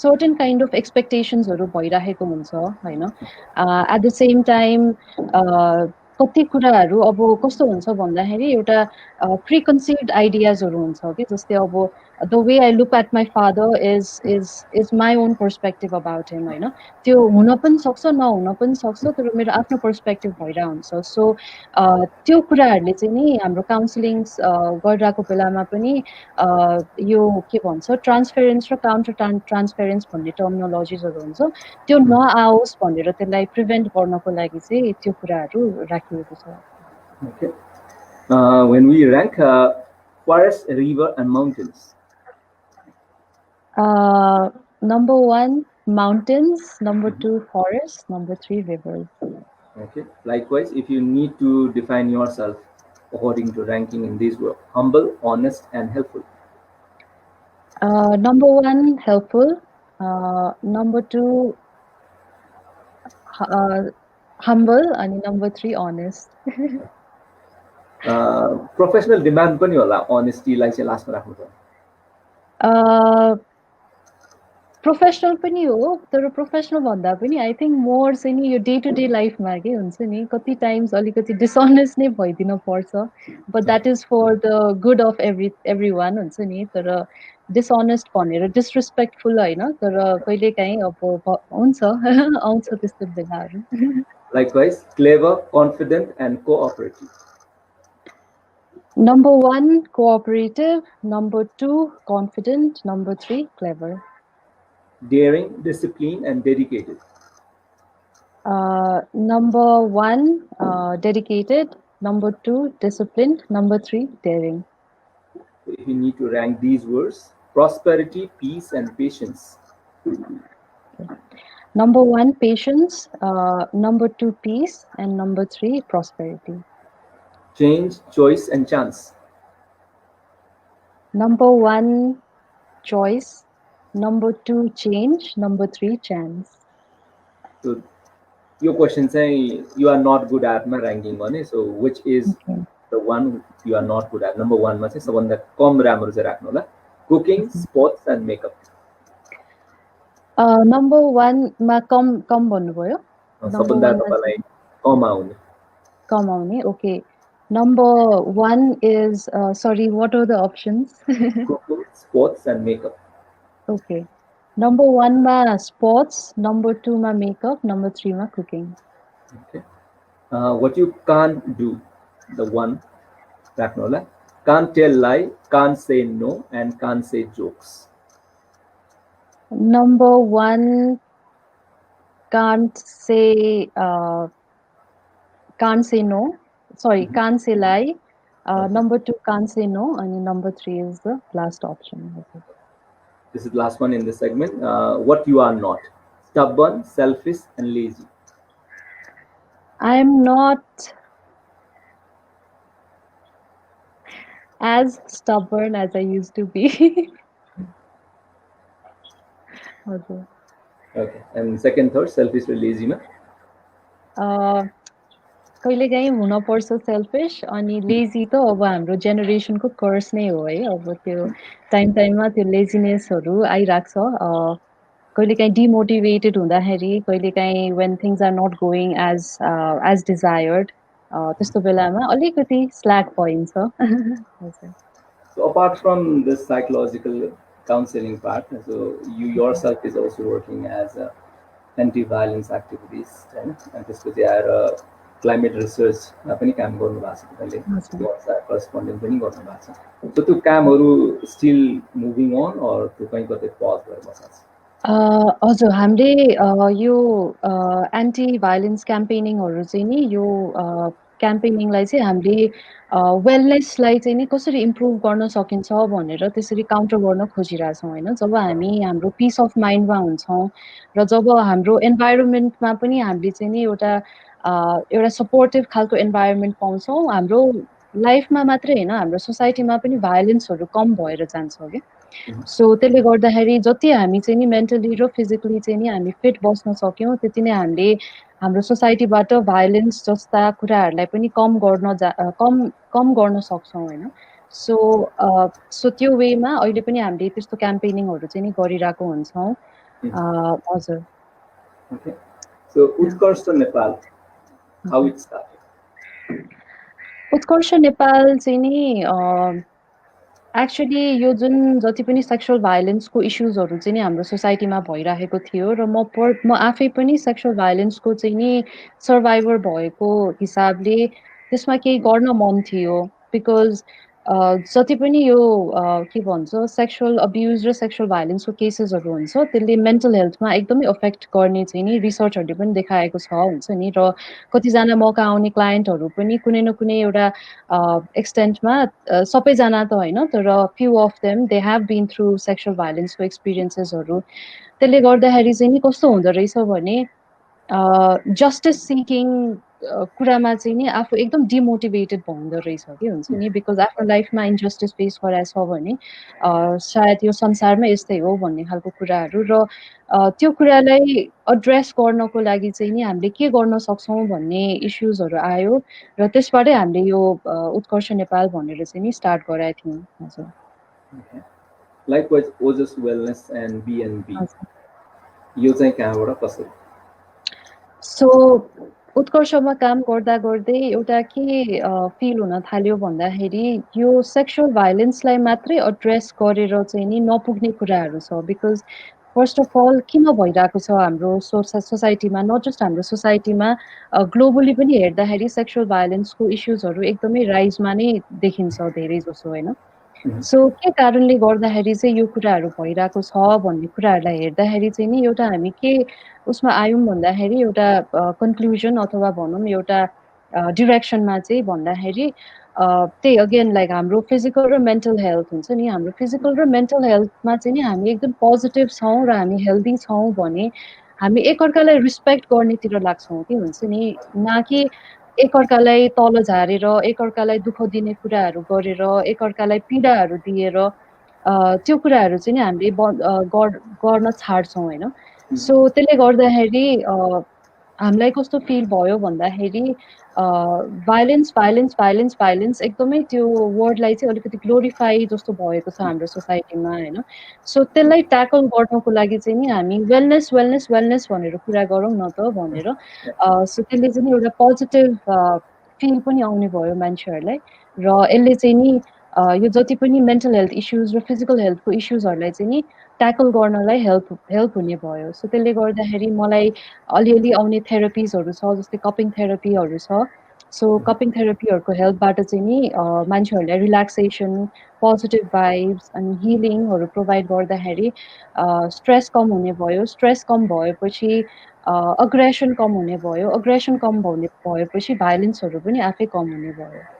Speaker 2: सर्टेन काइन्ड अफ एक्सपेक्टेसन्सहरू भइराखेको हुन्छ होइन एट द सेम टाइम कति कुराहरू अब कस्तो हुन्छ भन्दाखेरि एउटा प्रिकन्सिभ्ड आइडियाजहरू हुन्छ कि जस्तै अब the way I look at my father is my own perspective about him होइन त्यो हुन पनि सक्छ नहुन पनि सक्छ तर मेरो आफ्नो पर्सपेक्टिभ भइरहेको हुन्छ सो त्यो कुराहरूले चाहिँ नि हाम्रो काउन्सिलिङ गरिरहेको बेलामा पनि यो के भन्छ ट्रान्सपेरेन्स र काउन्टर ट्रान्सपेरेन्स भन्ने टर्मिनोलोजिजहरू हुन्छ त्यो नआओस् भनेर त्यसलाई प्रिभेन्ट गर्नको लागि चाहिँ त्यो कुराहरू राखिएको छ
Speaker 1: Okay. When we rank forest, river, and mountains.
Speaker 2: Number 1, mountains. Number 2, forests. Number 3, rivers.
Speaker 1: Okay. Likewise, if you need to define yourself according to ranking in these words, humble, honest, and helpful.
Speaker 2: Number 1, helpful. Number 2, humble. And number 3, honest.
Speaker 1: Professional demand पनि होला honesty लाई चाहिँ लास्टमा राख्नु पर्छ
Speaker 2: professional पनि हो तर प्रोफेसनल भन्दा पनि आई थिङ्क मोर चाहिँ नि यो डे टु डे लाइफमा के हुन्छ नि कति टाइम्स अलिकति डिसअनेस्ट नै भइदिन पर्छ but that is for the good of every one हुन्छ नि तर डिसअनेस्ट भनेर डिसरेस्पेक्टफुल होइन तर कहिलेकाहीँ अब हुन्छ आउँछ त्यस्तो बेलाहरू
Speaker 1: Likewise, clever, confident, and cooperative.
Speaker 2: Number 1, cooperative. Number 2, confident. Number 3, clever.
Speaker 1: Daring, disciplined, and dedicated.
Speaker 2: Number 1, dedicated. Number 2, disciplined. Number 3, daring.
Speaker 1: If you need to rank these words, prosperity, peace, and patience.
Speaker 2: Number 1, patience. Number 2, peace. And number 3, prosperity.
Speaker 1: Change, choice, and chance.
Speaker 2: Number 1, choice. Number 2, change. Number 3, chance.
Speaker 1: So, your question saying you are not good at my ranking one. So, which is the one you are not good at? Number 1 must say someone that cooking, sports, and makeup.
Speaker 2: Number 1 मा कम भन्नुभयो कम आउने okay. Number 1 is sorry, what are the options?
Speaker 1: Cooking, sports, and makeup.
Speaker 2: Okay. Number 1 ma sports, number 2 ma makeup, number 3 ma cooking.
Speaker 1: Okay. What you can't do, the one, can't tell lie, can't say no, and can't say jokes.
Speaker 2: Number 1 can't say no. Sorry, can't say lie. Number 2 can't say no, and number 3 is the last option.
Speaker 1: This is the last one in this segment. What you are not: stubborn, selfish, and lazy.
Speaker 2: I am not as stubborn as I used to be.
Speaker 1: Okay. And second, third, selfish or lazy, ma?
Speaker 2: कहिलेकाहीँ हुनपर्छ selfish अनि lazy त अब हाम्रो जेनेरेसनको curse नै हो है अब त्यो टाइममा त्यो लेजिनेसहरू आइराख्छ कहिलेकाहीँ डिमोटिभेटेड हुँदाखेरि कहिलेकाहीँ when things are not going as desired त्यस्तो बेलामा अलिकति स्ल्याक भइन्छ
Speaker 1: So apart from this psychological counseling part, so you yourself is also working as anti-violence activities and त्यसपछि आएर climate research पनि काम गर्नु भएको छ तपाईले correspondent पनि गर्नु भएको छ so त्यो कामहरु still moving on or त्यो कहीं कतै pause गरेर बस्छ
Speaker 2: हजुर हामीले यो एन्टी भाइलेन्स क्याम्पेनिङहरु चाहिँ नि यो क्याम्पेनिङलाई चाहिँ हामीले वेलनेसलाई चाहिँ नि कसरी इम्प्रुभ गर्न सकिन्छ भनेर त्यसरी काउन्टर गर्न खोजिरहेछौँ हैन जब हामी हाम्रो पीस अफ माइन्डमा हुन्छौँ र जब हाम्रो एन्भाइरोन्मेन्टमा पनि हामीले चाहिँ नि एउटा सपोर्टिभ खालको एन्भाइरोन्मेन्ट पाउँछौँ हाम्रो लाइफमा मात्रै हैन हाम्रो सोसाइटीमा पनि भाइलेन्सहरु कम भएर जान्छ के सो त्यसले गर्दाखेरि जति हामी चाहिँ नि मेन्टली र फिजिकली चाहिँ नि हामी फिट बस्न सक्यौं त्यति नै हामीले हाम्रो सोसाइटीबाट भाइलेन्स जस्ता कुराहरुलाई पनि कम गर्न सक्छौं हैन सो त्यो वेमा अहिले पनि हामीले त्यस्तो क्याम्पेनिङहरु चाहिँ नि गरिराको हुन्छौं हजुर
Speaker 1: okay so Utkarsh Nepal how it started
Speaker 2: उत्कर्ष नेपाल चाहिँ नि एक्चुअली यो जुन जति पनि सेक्सुअल भाइलेन्सको इस्युजहरू चाहिँ नि हाम्रो सोसाइटीमा भइरहेको थियो र म आफै पनि सेक्सुअल भाइलेन्सको चाहिँ नि सर्भाइभर भएको हिसाबले त्यसमा केही गर्न मन थियो बिकज जति पनि यो के भन्छ सेक्सुअल अब्युज र सेक्सुअल भाइलेन्सको केसेसहरू हुन्छ त्यसले मेन्टल हेल्थमा एकदमै अफेक्ट गर्ने चाहिँ नि रिसर्चहरूले पनि देखाएको छ हुन्छ नि र कतिजना मौका आउने क्लायन्टहरू पनि कुनै न कुनै एउटा एक्सटेन्टमा सबैजना त होइन तर few of them they have been through sexual भाइलेन्सको एक्सपिरियन्सेसहरू त्यसले गर्दाखेरि चाहिँ नि कस्तो हुँदो रहेछ भने जस्टिस सिकिङ कुरामा चाहिँ नि आफू एकदम डिमोटिभेटेड हुँदो रहेछ कि हुन्छ नि बिकज आफ्नो लाइफमा इन्जस्टिस फेस गरेको छ भने सायद यो संसारमा यस्तै हो भन्ने खालको कुराहरू र त्यो कुरालाई एड्रेस गर्नको लागि चाहिँ नि हामीले के गर्न सक्छौँ भन्ने इस्युजहरू आयो र त्यसबाटै हामीले यो उत्कर्ष नेपाल भनेर चाहिँ नि स्टार्ट गराएको थियौँ हजुर
Speaker 1: likewise Ojas wellness and BnB यो चाहिँ कहाँबाट कसरी
Speaker 2: सो उत्कर्षमा काम गर्दा गर्दै एउटा के फिल हुन थाल्यो भन्दाखेरि यो सेक्सुअल भाइलेन्सलाई मात्रै एड्रेस गरेर चाहिँ नि नपुग्ने कुराहरू छ बिकज फर्स्ट अफ अल किन भइरहेको छ हाम्रो सोसाइटीमा नट जस्ट हाम्रो सोसाइटीमा ग्लोबली पनि हेर्दाखेरि सेक्सुअल भाइलेन्सको इस्युजहरू एकदमै राइजमा नै देखिन्छ धेरै जसो होइन सो के कारणले गर्दाखेरि चाहिँ यो कुराहरू भइरहेको छ भन्ने कुराहरूलाई हेर्दाखेरि चाहिँ नि एउटा हामी के उसमा आयौँ भन्दाखेरि एउटा कन्क्लुजन अथवा भनौँ एउटा डिरेक्सनमा चाहिँ भन्दाखेरि त्यही अगेन लाइक हाम्रो फिजिकल र मेन्टल हेल्थ हुन्छ नि हाम्रो फिजिकल र मेन्टल हेल्थमा चाहिँ नि हामी एकदम पोजिटिभ छौँ र हामी हेल्दी छौँ भने हामी एकअर्कालाई रिस्पेक्ट गर्नेतिर लाग्छौँ कि हुन्छ नि न कि एकअर्कालाई तल झारेर एकअर्कालाई दुःख दिने कुराहरू गरेर एकअर्कालाई पीडाहरू दिएर त्यो कुराहरू चाहिँ नि हामीले गर्न छाड्छौँ होइन सो त्यसले गर्दाखेरि हामीलाई कस्तो फिल भयो भन्दाखेरि भाइलेन्स भाइलेन्स भाइलेन्स भाइलेन्स एकदमै त्यो वर्डलाई चाहिँ अलिकति ग्लोरिफाई जस्तो भएको छ हाम्रो सोसाइटीमा होइन सो त्यसलाई ट्याकल गर्नको लागि चाहिँ नि हामी वेलनेस वेलनेस वेलनेस भनेर कुरा गरौँ न त भनेर सो त्यसले चाहिँ नि एउटा पोजिटिभ फिल पनि आउने भयो मान्छेहरूलाई र यसले चाहिँ नि यो जति पनि मेन्टल हेल्थ इस्युज र फिजिकल हेल्थको इस्युजहरूलाई चाहिँ नि ट्याकल गर्नलाई हेल्प हुने भयो सो त्यसले गर्दाखेरि मलाई अलिअलि आउने थेरापिजहरू छ जस्तै कपिङ थेरापीहरू छ सो कपिङ थेरापीहरूको हेल्पबाट चाहिँ नि मान्छेहरूलाई रिल्याक्सेसन पोजिटिभ भाइब्स अनि हिलिङहरू प्रोभाइड गर्दाखेरि स्ट्रेस कम हुने भयो स्ट्रेस कम भएपछि अग्रेसन कम हुने भयो अग्रेसन कम भएपछि भाइलेन्सहरू पनि आफै कम हुने भयो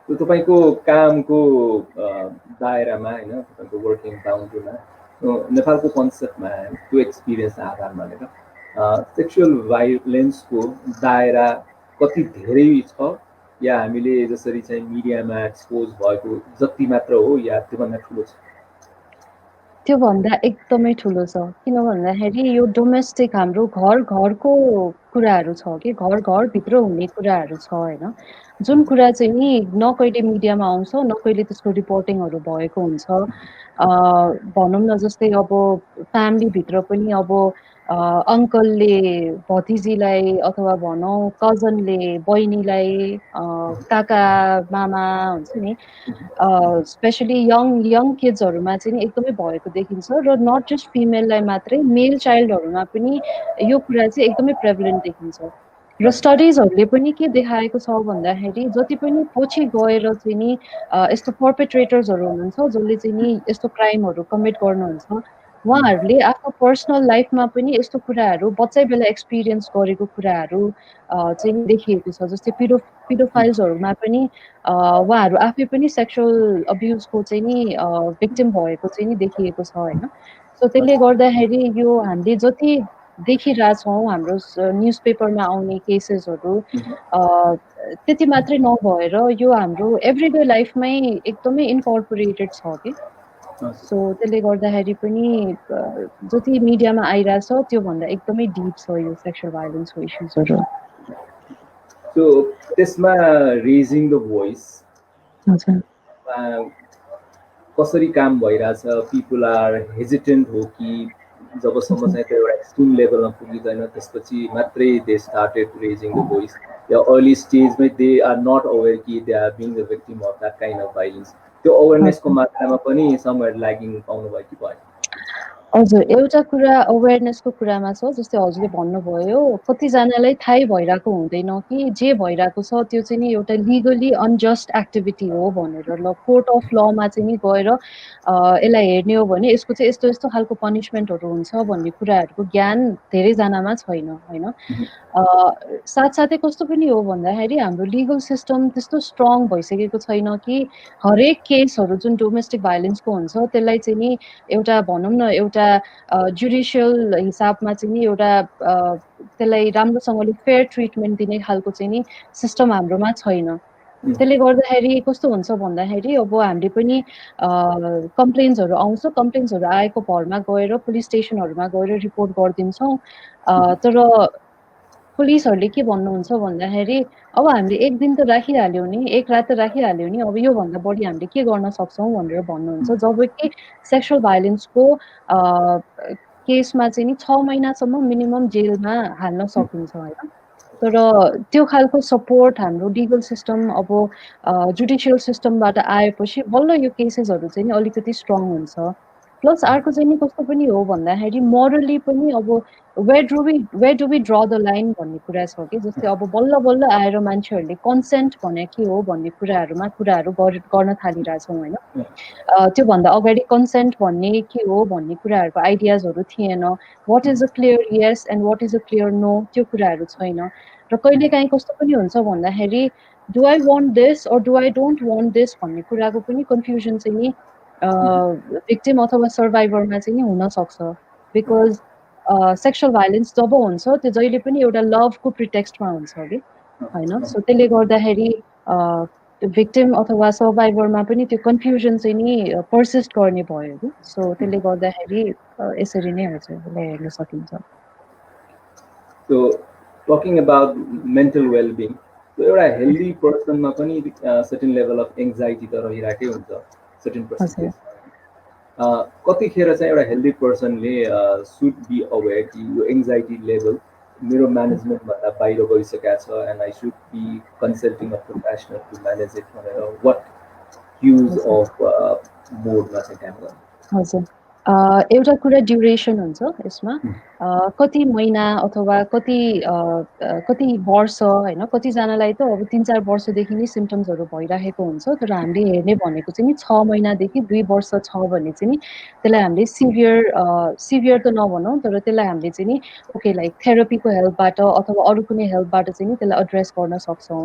Speaker 1: तपाईँको कामको दायरामा होइन तपाईँको वर्किङ बााउन्ड्रीमा नेपालको कन्सेप्टमा त्यो एक्सपिरियन्स आधारमा लिएर सेक्सुअल भाइलेन्सको दायरा कति धेरै छ या हामीले जसरी चाहिँ मिडियामा एक्सपोज भएको जति मात्र हो या त्योभन्दा ठुलो छ
Speaker 2: त्योभन्दा एकदमै ठुलो छ किन भन्दाखेरि यो डोमेस्टिक हाम्रो घरको कुराहरू छ कि घरभित्र हुने कुराहरू छ होइन जुन कुरा चाहिँ नि न कहिले मिडियामा आउँछ न कहिले त्यसको रिपोर्टिङहरू भएको हुन्छ भनौँ न जस्तै अब फ्यामिलीभित्र पनि अब अङ्कलले भतिजीलाई अथवा भनौँ कजनले बहिनीलाई काका मामा हुन्छ नि स्पेसली यङ किड्सहरूमा चाहिँ नि एकदमै भएको देखिन्छ र नट जस्ट फिमेललाई मात्रै मेल चाइल्डहरूमा पनि यो कुरा चाहिँ एकदमै प्रेभलेन्ट देखिन्छ र स्टडिजहरूले पनि के देखाएको छ भन्दाखेरि जति पनि पछि गएर चाहिँ नि यस्तो पर्पेट्रेटर्सहरू हुनुहुन्छ जसले चाहिँ नि यस्तो क्राइमहरू कमिट गर्नुहुन्छ उहाँहरूले आफ्नो पर्सनल लाइफमा पनि यस्तो कुराहरू बच्चै बेला एक्सपिरियन्स गरेको कुराहरू चाहिँ देखिएको छ जस्तै पिडोफाइल्सहरूमा पनि उहाँहरू आफै पनि सेक्सुअल अब्युजको चाहिँ नि भिक्टिम भएको चाहिँ नि देखिएको छ होइन सो त्यसले गर्दाखेरि यो हामीले जति देखिरहेछौँ हाम्रो न्युज पेपरमा आउने केसेसहरू त्यति मात्रै नभएर यो हाम्रो एभ्रिडे लाइफमै एकदमै इन्कर्पोरेटेड छ कि सो त्यसले गर्दाखेरि पनि जति मिडियामा आइरहेछ त्योभन्दा एकदमै डिप छ यो सेक्सुअल भाइलेन्सको इस्युजहरू
Speaker 1: सो त्यसमा रेजिङ द भोइस कसरी काम भइरहेछ पिपुल आर हेजिटेन्ट हो कि जबसम्म चाहिँ त्यो एउटा एक्सट्रिम लेभलमा पुगिँदैन त्यसपछि मात्रै they started raising the voice yeah early stage में they are not aware कि they are being the victim of that kind of violence. त्यो awareness को मात्रामा पनि somewhere lagging पाउनु भयो कि भयो?
Speaker 2: हजुर, एउटा कुरा अवेरनेसको कुरामा छ, जस्तै हजुरले भन्नुभयो कतिजनालाई थाहै भइरहेको हुँदैन कि जे भइरहेको छ त्यो चाहिँ नि एउटा लिगली अनजस्ट एक्टिभिटी हो भनेर। ल कोर्ट अफ लमा चाहिँ नि गएर यसलाई हेर्ने हो भने यसको चाहिँ यस्तो यस्तो खालको पनिसमेन्टहरू हुन्छ भन्ने कुराहरूको ज्ञान धेरैजनामा छैन होइन। साथसाथै कस्तो पनि हो भन्दाखेरि हाम्रो लिगल सिस्टम त्यस्तो स्ट्रङ भइसकेको छैन कि हरेक केसहरू जुन डोमेस्टिक भाइलेन्सको हुन्छ त्यसलाई चाहिँ नि एउटा भनौँ न एउटा जुडिसियल हिसाबमा चाहिँ नि एउटा त्यसलाई राम्रोसँगले फेयर ट्रिटमेन्ट दिने खालको चाहिँ नि सिस्टम हाम्रोमा छैन। त्यसले गर्दाखेरि कस्तो हुन्छ भन्दाखेरि अब हामीले पनि कम्प्लेन्सहरू आउँछ, कम्प्लेन्सहरू आएको भरमा गएर पुलिस स्टेसनहरूमा गएर रिपोर्ट गरिदिन्छौँ। तर पुलिसहरूले के भन्नुहुन्छ भन्दाखेरि अब हामीले एक दिन त राखिहाल्यौँ नि, एक रात त राखिहाल्यौँ नि, अब योभन्दा बढी हामीले के गर्न सक्छौँ भनेर भन्नुहुन्छ। जब कि सेक्सुअल भाइलेन्सको केसमा चाहिँ नि 6 महिनासम्म मिनिमम जेलमा हाल्न सकिन्छ होइन। तर त्यो खालको सपोर्ट हाम्रो लिगल सिस्टम अब जुडिसियल सिस्टमबाट आएपछि बल्ल यो केसेसहरू चाहिँ नि अलिकति स्ट्रङ हुन्छ। प्लस अर्को चाहिँ नि कस्तो पनि हो भन्दाखेरि मोरली पनि अब where do we draw the line भन्ने कुरा छ कि जस्तै अब बल्ल बल्ल आएर मान्छेहरूले कन्सेन्ट भने के हो भन्ने कुराहरू गर्न थालिरहेछौँ होइन। त्योभन्दा अगाडि कन्सेन्ट भन्ने के हो भन्ने कुराहरूको आइडियाजहरू थिएन। What is a clear yes and what is a clear no त्यो कुराहरू छैन। र कहिलेकाहीँ कस्तो पनि हुन्छ भन्दाखेरि do I want this or do I don't want this भन्ने कुराको पनि कन्फ्युजन चाहिँ नि भिक्टिम अथवा सर्भाइभरमा चाहिँ नि हुनसक्छ। बिकज सेक्सुअल भाइलेन्स जब हुन्छ त्यो जहिले पनि एउटा लभको प्रिटेक्स्टमा हुन्छ कि होइन। सो त्यसले गर्दाखेरि भिक्टिम अथवा सर्भाइभरमा पनि त्यो कन्फ्युजन चाहिँ नि पर्सिस्ट गर्ने भयो कि। सो त्यसले गर्दाखेरि यसरी नै हुन्छ यसलाई हेर्न सकिन्छ।
Speaker 1: So talking about mental well-being, so एउटा healthy person मा पनि certain level of anxiety त रहिरहेकै हुन्छ certain percentage। कतिखेर चाहिँ एउटा healthy personले should be aware कि यो anxiety level मेरो म्यानेजमेन्ट भन्दा बाहिर गइसकेको छ and I should be consulting a professional to manage it भनेर what use of मोडमा चाहिँ काम गर्नु?
Speaker 2: हजुर, एउटा कुरा ड्युरेसन हुन्छ यसमा। कति महिना अथवा कति वर्ष होइन। कतिजनालाई त अब 3-4 वर्षदेखि नै सिम्टम्सहरू भइरहेको हुन्छ। तर हामीले हेर्ने भनेको चाहिँ नि 6 महिनादेखि 2 वर्ष छ भने चाहिँ नि त्यसलाई हामीले सिभियर त नभनौँ, तर त्यसलाई हामीले चाहिँ नि ओके लाइक थेरापीको हेल्पबाट अथवा अरू कुनै हेल्पबाट चाहिँ नि त्यसलाई एड्रेस गर्न सक्छौँ।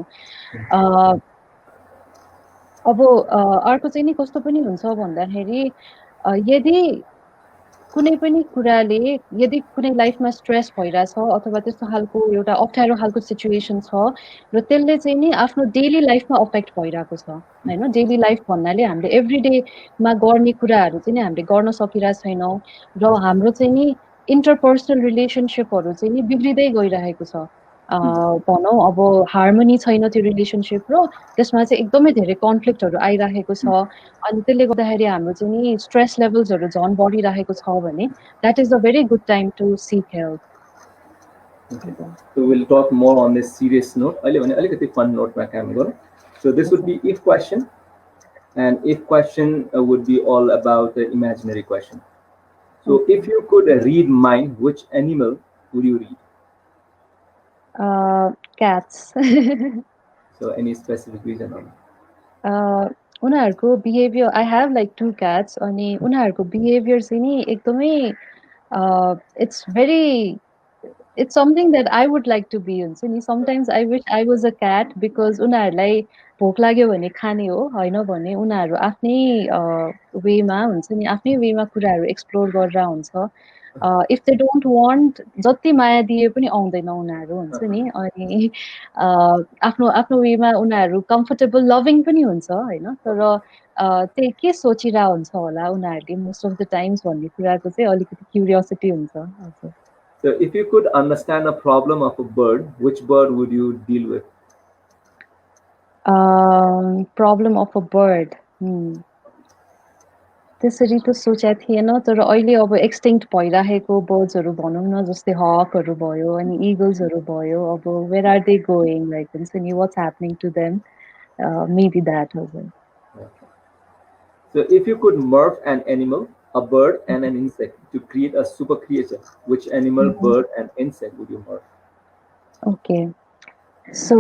Speaker 2: अब अर्को चाहिँ नि कस्तो पनि हुन्छ भन्दाखेरि यदि कुनै पनि कुराले यदि कुनै लाइफमा स्ट्रेस भइरहेछ अथवा त्यस्तो खालको एउटा अप्ठ्यारो खालको सिचुएसन छ र त्यसले चाहिँ नि आफ्नो डेली लाइफमा अफेक्ट भइरहेको छ होइन। डेली लाइफ भन्नाले हामीले एभ्री डेमा गर्ने कुराहरू चाहिँ नि हामीले गर्न सकिरहेको छैनौँ र हाम्रो चाहिँ नि इन्टरपर्सनल रिलेसनसिपहरू चाहिँ नि बिग्रिँदै गइरहेको छ। भनौँ अब हार्मोनी छैन त्यो रिलेसनसिप र त्यसमा चाहिँ एकदमै धेरै कन्फ्लिक्टहरू आइरहेको छ। अनि त्यसले गर्दाखेरि हाम्रो चाहिँ नि स्ट्रेस लेभल्सहरू झन् बढिरहेको छ भने that is a very good time to seek help.
Speaker 1: So we'll talk more on this serious note. अहिले भने अलिकति फन नोटमा काम गरौँ। So this would be if question, and if question would be all about the imaginary question. So if you could read mind, which animal would you read?
Speaker 2: Cats.
Speaker 1: So any specific reason on?
Speaker 2: उनीहरूको behaviour I have like 2 cats अनि उनीहरूको behaviour चाहिँ नि एकदमै it's something that I would like to be हुन्छ नि। Sometimes I wish I was a cat because उनीहरूलाई भोक लाग्यो भने खाने हो, होइन भने उनीहरू आफ्नै वेमा हुन्छ नि, आफ्नै वेमा कुराहरू एक्सप्लोर गरेर हुन्छ। इफ दे डोन्ट वान्ट जति माया दिए पनि आउँदैन उनीहरू हुन्छ नि। अनि आफ्नो आफ्नो वेमा उनीहरू कम्फर्टेबल लभिङ पनि हुन्छ होइन। तर त्यही के सोचिरहेको हुन्छ होला उनीहरूले मोस्ट अफ द टाइम्स भन्ने कुराको चाहिँ अलिकति क्युरियोसिटी हुन्छ। हजुर।
Speaker 1: So if you could understand a problem of a bird, which bird would you deal with?
Speaker 2: Problem of a bird. त्यसरी त सोचेको थिएन तर अहिले अब एक्सटिङ्क्ट भइराखेको बर्ड्सहरू भनौँ न जस्तै हकहरू भयो अनि इगल्सहरू भयो अब where are they going like हुन्छ नि what's happening to them maybe that हजुर
Speaker 1: So if you could morph an animal, a bird and an insect to create a super creature, which animal, bird, and insect would you morph?
Speaker 2: Okay. So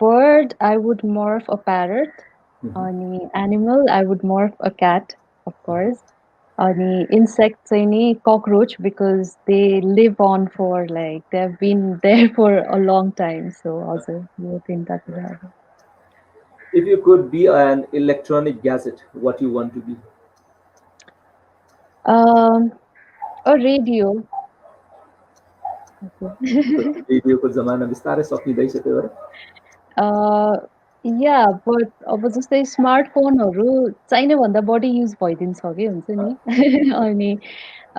Speaker 2: bird, I would morph a parrot. Ani animal, I would morph a cat, of course. Ani insect चाहिँ नि cockroach because they live on for like they've been there for a long time. So हजुर यो तिनटा कुराहरू.
Speaker 1: If you could be an electronic gadget, what you want to be?
Speaker 2: A radio.
Speaker 1: Radio को जमाना बिस्तारै सकिँदैछ त्यो भएर
Speaker 2: या बट अब जस्तै स्मार्टफोनहरू चाहिने भन्दा बढी युज भइदिन्छ कि हुन्छ नि अनि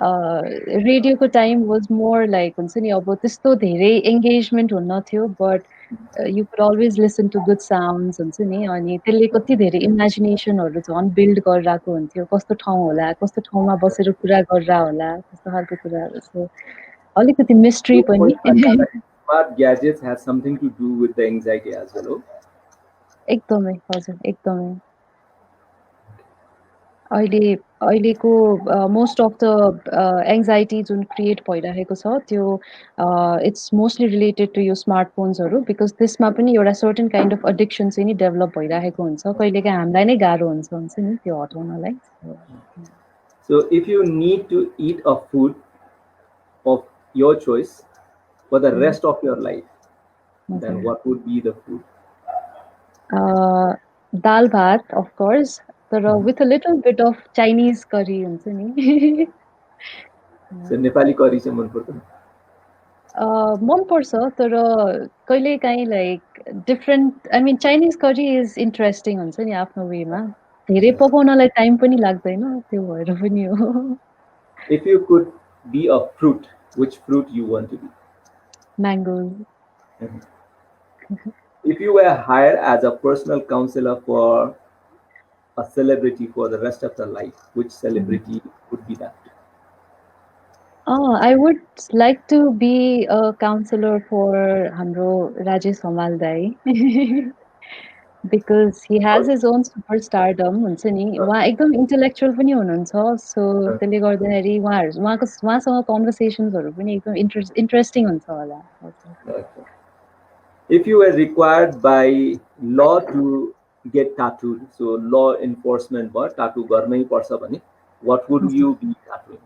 Speaker 2: रेडियोको टाइम वाज मोर लाइक हुन्छ नि अब त्यस्तो धेरै एङ्गेजमेन्ट हुन्न थियो but you could always listen to good sounds हुन्छ नि अनि त्यसले कति धेरै इमेजिनेसनहरू झन् बिल्ड गरिरहेको हुन्थ्यो कस्तो ठाउँ होला कस्तो ठाउँमा बसेर कुरा गरेर होला त्यस्तो खालको कुराहरू सो अलिकति मिस्ट्री पनि
Speaker 1: Smart gadgets has something to do with the anxiety as well.
Speaker 2: एकदमै हजुर एकदमै अहिलेको मोस्ट अफ द एङ्जाइटी जुन क्रिएट भइरहेको छ त्यो इट्स मोस्टली रिलेटेड टु यो स्मार्टफोन्सहरू बिकज त्यसमा पनि एउटा सर्टेन काइन्ड अफ एडिक्सन चाहिँ नि डेभलप भइरहेको हुन्छ कहिलेकाहीँ हामीलाई नै गाह्रो हुन्छ नि त्यो हटाउनलाई
Speaker 1: So if you need to eat a food of your choice for the rest of your life, then what would be the food?
Speaker 2: Dal bhat, of course. With a little bit of Chinese curry हुन्छ नि
Speaker 1: So Nepali curry चाहिँ मन पर्दैन
Speaker 2: मन पर्छ तर कहिलेकाहीँ like different I mean Chinese curry is interesting हुन्छ नि आफ्नो वेमा धेरै पकाउनलाई टाइम पनि लाग्दैन त्यो भएर पनि हो
Speaker 1: If you could be a fruit, which fruit you want to be?
Speaker 2: Mango.
Speaker 1: If you were hired as a personal counselor for a celebrity for the rest of their life, which celebrity would be that?
Speaker 2: I would like to be a counselor for हाम्रो Rajesh Hamal Dai because he has his own superstardom हुन्छ नि उहाँ एकदम intellectual पनि हुनुहुन्छ so त्यसले गर्दाखेरि उहाँसँग कन्भर्सेसन्सहरू पनि एकदम इन्ट्रेस्टिङ हुन्छ होला
Speaker 1: If you were required by law to get tattooed, so law enforcement but tattoo गर्नै पर्छ भने what would you be tattooing?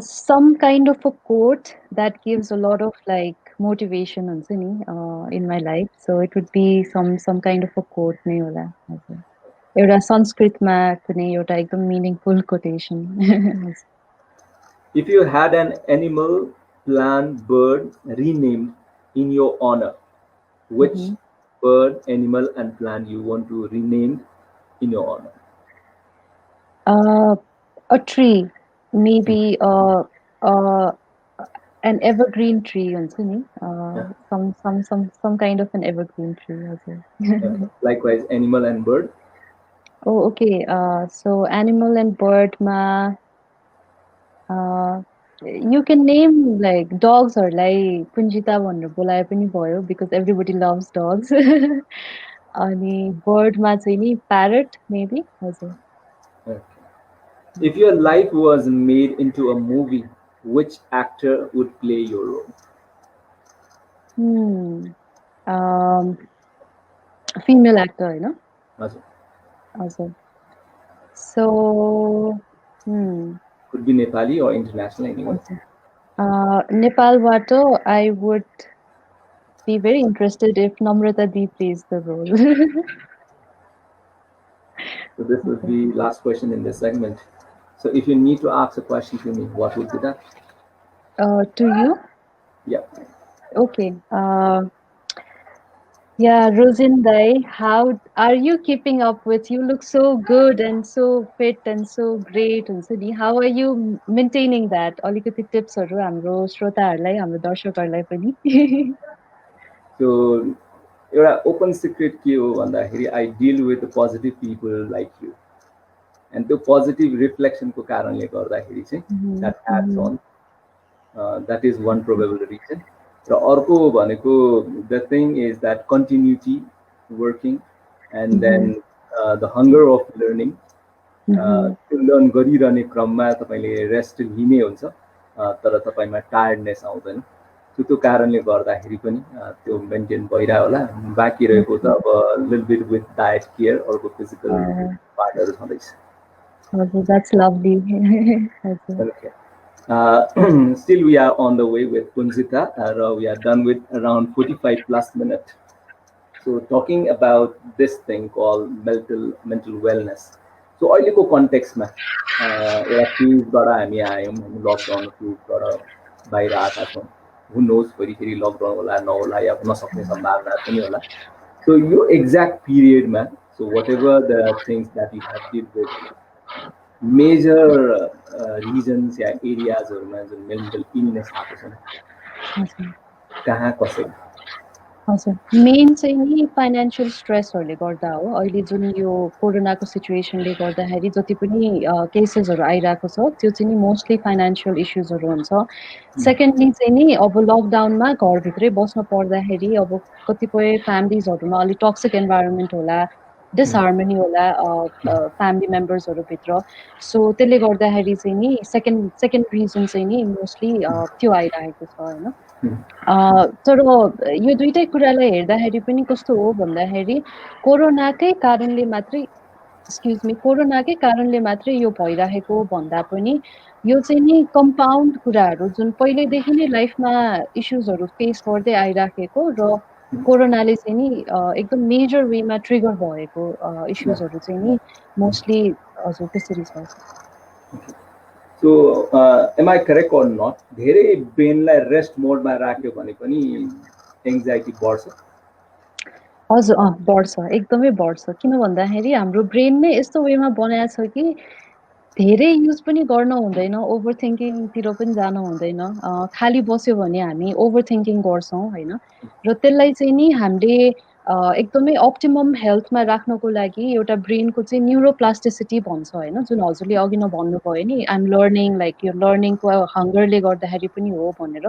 Speaker 2: Some kind of a quote that gives a lot of like motivation हुन्छ नि in my life so it would be some kind of a quote नै होला एउटा संस्कृतमा कुनै एउटा एकदम meaningful quotation
Speaker 1: If you had an animal, plant, bird renamed in your honor, which bird, animal, and plant you want to rename in your honor?
Speaker 2: A tree, maybe an evergreen tree हुन्छ नि some kind of an evergreen tree
Speaker 1: Likewise, animal and bird.
Speaker 2: Oh, okay. So animal and bird ma you can name like dogs or like Punjita भनेर बोलाए पनि भयो because everybody loves dogs. अनि bird मा चाहिँ नि parrot maybe हजुर.
Speaker 1: If your life was made into a movie, which actor would play your role?
Speaker 2: Female actor, you know.
Speaker 1: Awesome.
Speaker 2: So,
Speaker 1: could be Nepali or international anyway.
Speaker 2: Nepal Vato, I would be very interested if Namrata Deep plays the role.
Speaker 1: So this would be last question in this segment. So if you need to ask a question to me, what would be that?
Speaker 2: To you?
Speaker 1: Yeah.
Speaker 2: Okay. Yeah, Rosindai, how are you keeping up with? You look so good and so fit and so great. And so, how are you maintaining that? Alikati tipsहरू हाम्रो श्रोताहरूलाई हाम्रो दर्शकहरूलाई पनि
Speaker 1: So एउटा open secret के हो भन्दाखेरि I deal with positive people like you. and त्यो पोजिटिभ रिफ्लेक्सनको कारणले गर्दाखेरि चाहिँ that adds on, that is one probable reason. र अर्को भनेको the thing is that continuity working and then the hunger of learning. त्यो लर्न गरिरहने क्रममा तपाईँले रेस्ट लिने हुन्छ तर तपाईँमा टायर्डनेस आउँदैन, त्यो कारणले गर्दाखेरि पनि त्यो मेन्टेन भइरह्यो होला। बाँकी रहेको त अब little beet with diet care अर्को फिजिकल पार्टहरू छँदैछ।
Speaker 2: That's lovely.
Speaker 1: Okay. Still we are on the way with Punjita. We are done with around 45 plus minutes. So talking about this thing called mental wellness. So अहिलेको कन्टेक्स्टमा एउटा फ्युजबाट हामी आयौँ, lockdown फ्युजबाट बाहिर आएका छौँ। Who knows फेरि lockdown होला नहोला या नसक्ने सम्भावना पनि होला। So यो एक्ज्याक्ट पिरियडमा, so whatever the things that you have dealt with, major reasons या एरियाजहरूमा जुन मेन्टल इलनेस आएको छ कहाँ कसरी?
Speaker 2: हजुर, मेन चाहिँ नि फाइनेन्सियल स्ट्रेसहरूले गर्दा हो। अहिले जुन यो कोरोनाको सिचुएसनले गर्दाखेरि जति पनि केसेसहरू आइरहेको छ त्यो चाहिँ नि मोस्टली फाइनेन्सियल इस्युजहरू हुन्छ। सेकेन्डली चाहिँ नि अब लकडाउनमा घरभित्रै बस्न पर्दाखेरि अब कतिपय फ्यामिलिजहरूमा अलिक टक्सिक इन्भाइरोमेन्ट होला, डिसहार्मनी होला फ्यामिली मेम्बर्सहरूभित्र। सो त्यसले गर्दाखेरि चाहिँ नि सेकेन्ड रिजन चाहिँ नि मोस्टली त्यो आइरहेको छ होइन। तर यो दुईटै कुरालाई हेर्दाखेरि पनि कस्तो हो भन्दाखेरि कोरोनाकै कारणले मात्रै यो भइरहेको भन्दा पनि यो चाहिँ नि कम्पाउन्ड कुराहरू जुन पहिल्यैदेखि नै लाइफमा इस्युजहरू फेस गर्दै आइराखेको र कोरोनाले चाहिँ नि एकदम मेजर वेमा ट्रिगर भएको इस्युजहरू चाहिँ नि मोस्टली हजुर त्यसरी छ।
Speaker 1: So am I correct or not, धेरै ब्रेनलाई रेस्ट मोडमा राख्यो भने पनि एङ्जाइटी बढ्छ?
Speaker 2: हजुर बढ्छ, एकदमै बढ्छ। किन भन्दाखेरि हाम्रो ब्रेन नै यस्तो वेमा बनाएको छ कि धेरै युज पनि गर्न हुँदैन, ओभर थिङ्किङतिर पनि जान हुँदैन। खाली बस्यो भने हामी ओभर थिङ्किङ गर्छौँ होइन। र त्यसलाई चाहिँ नि हामीले एकदमै अप्टिमम हेल्थमा राख्नको लागि एउटा ब्रेनको चाहिँ न्युरोप्लास्टिसिटी भन्छ होइन, जुन हजुरले अघि नै भन्नुभयो नि आइएम लर्निङ, लाइक यो लर्निङको हङ्गरले गर्दाखेरि पनि हो भनेर।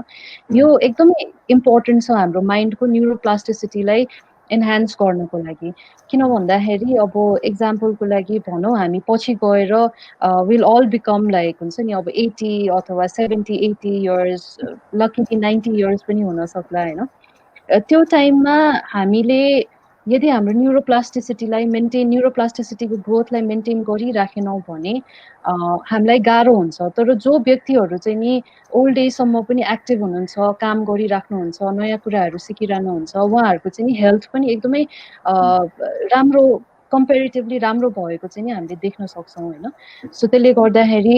Speaker 2: यो एकदमै इम्पोर्टेन्ट छ हाम्रो माइन्डको न्युरोप्लास्टिसिटीलाई एन्हान्स गर्नको लागि। किन भन्दाखेरि अब एक्जाम्पलको लागि भनौँ हामी पछि गएर विल अल बिकम लाइक हुन्छ नि अब 80 अथवा 70-80 इयर्स, लकिली 90 इयर्स पनि हुनसक्ला होइन। त्यो टाइममा हामीले यदि हाम्रो न्युरोप्लास्टिसिटीको ग्रोथलाई मेन्टेन गरिराखेनौँ भने हामीलाई गाह्रो हुन्छ। तर जो व्यक्तिहरू चाहिँ नि ओल्ड एजसम्म पनि एक्टिभ हुनुहुन्छ, काम गरिराख्नुहुन्छ, नयाँ कुराहरू सिकिरहनुहुन्छ, उहाँहरूको चाहिँ नि हेल्थ पनि एकदमै राम्रो, कम्पेरिटिभली राम्रो भएको चाहिँ नि हामीले देख्न सक्छौँ होइन। सो त्यसले गर्दाखेरि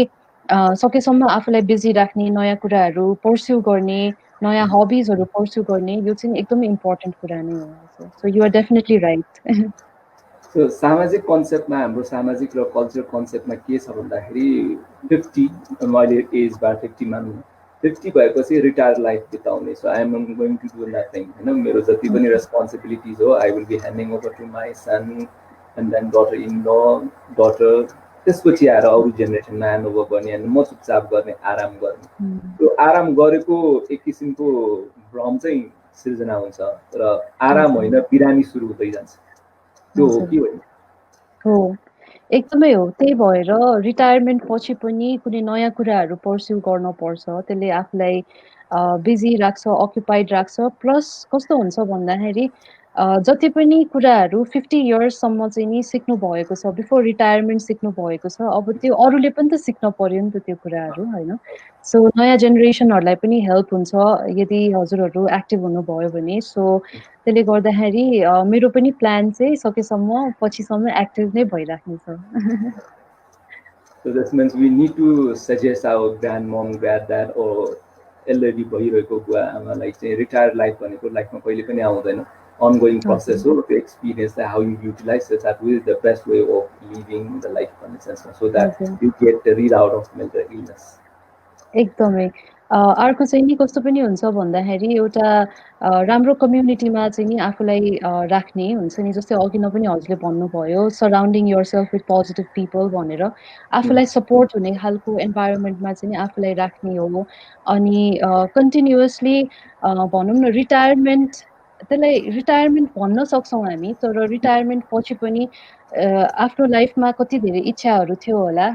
Speaker 2: सकेसम्म आफूलाई बिजी राख्ने, नयाँ कुराहरू पर्स्यु गर्ने, नयाँ हबिजहरू पर्स्यु गर्ने, यो चाहिँ एकदमै इम्पोर्टेन्ट कुरा नै हो। So you are definitely right.
Speaker 1: So सामाजिक कन्सेप्टमा, हाम्रो सामाजिक र कल्चर कन्सेप्टमा के छ भन्दाखेरि 50, मैले एजबाट 50 मान्नु, 50 भएपछि रिटायर लाइफ बिताउने। So I am going to do nothing होइन, मेरो जति पनि रेस्पोन्सिबिलिटिज हो I will be handing over to my son and then daughter in law, daughter, त्यसपछि आएर अरू जेनेरेसनमा ह्यान्डओभर गर्ने अनि म चुपचाप गर्ने, आराम गर्ने। त्यो आराम गरेको एक किसिमको भ्रम चाहिँ सिर्जना हुन्छ र आराम होइन बिरामी सुरु हुँदै जान्छ। त्यो हो कि होइन?
Speaker 2: हो, एकदमै हो। त्यही भएर रिटायरमेन्ट पछि पनि कुनै नयाँ कुराहरू पर्स्यु गर्न पर्छ, त्यसले आफूलाई बिजी राख्छ, अक्युपाइड राख्छ। प्लस कस्तो हुन्छ भन्दाखेरि जति पनि कुराहरू 50 इयर्ससम्म चाहिँ नि सिक्नु भएको छ, बिफोर रिटायरमेन्ट सिक्नु भएको छ, अब त्यो अरूले पनि त सिक्न पर्यो नि त त्यो कुराहरू होइन। सो नयाँ जेनेरेसनहरूलाई पनि हेल्प हुन्छ यदि हजुरहरू एक्टिभ हुनुभयो भने। सो त्यसले गर्दाखेरि मेरो पनि प्लान चाहिँ सकेसम्म पछिसम्म एक्टिभ नै भइराख्ने छ।
Speaker 1: So this means we need to suggest our grandmom, granddad or already भइरहेको बुवा आमालाई चाहिँ रिटायर्ड लाइफ भनेको लाइफमा कहिले पनि आउँदैन, ongoing process हो। त्यो experience how you utilize it, that is the best way of living the life भन्ने sense, so that you get rid out of mental illness.
Speaker 2: एकदमै अर्को चाहिँ नि कस्तो पनि हुन्छ भन्दाखेरि एउटा राम्रो कम्युनिटीमा चाहिँ नि आफूलाई राख्ने हुन्छ नि, जस्तै अघि न पनि हजुरले भन्नुभयो surrounding yourself with positive people भनेर, आफूलाई सपोर्ट हुने खालको इन्भाइरोमेन्टमा चाहिँ नि आफूलाई राख्ने हो। अनि कन्टिन्युअसली भनौँ न रिटायरमेन्ट, त्यसलाई रिटायरमेन्ट भन्न सक्छौँ हामी, तर रिटायरमेन्ट पछि पनि आफ्नो लाइफमा कति धेरै इच्छाहरू थियो होला,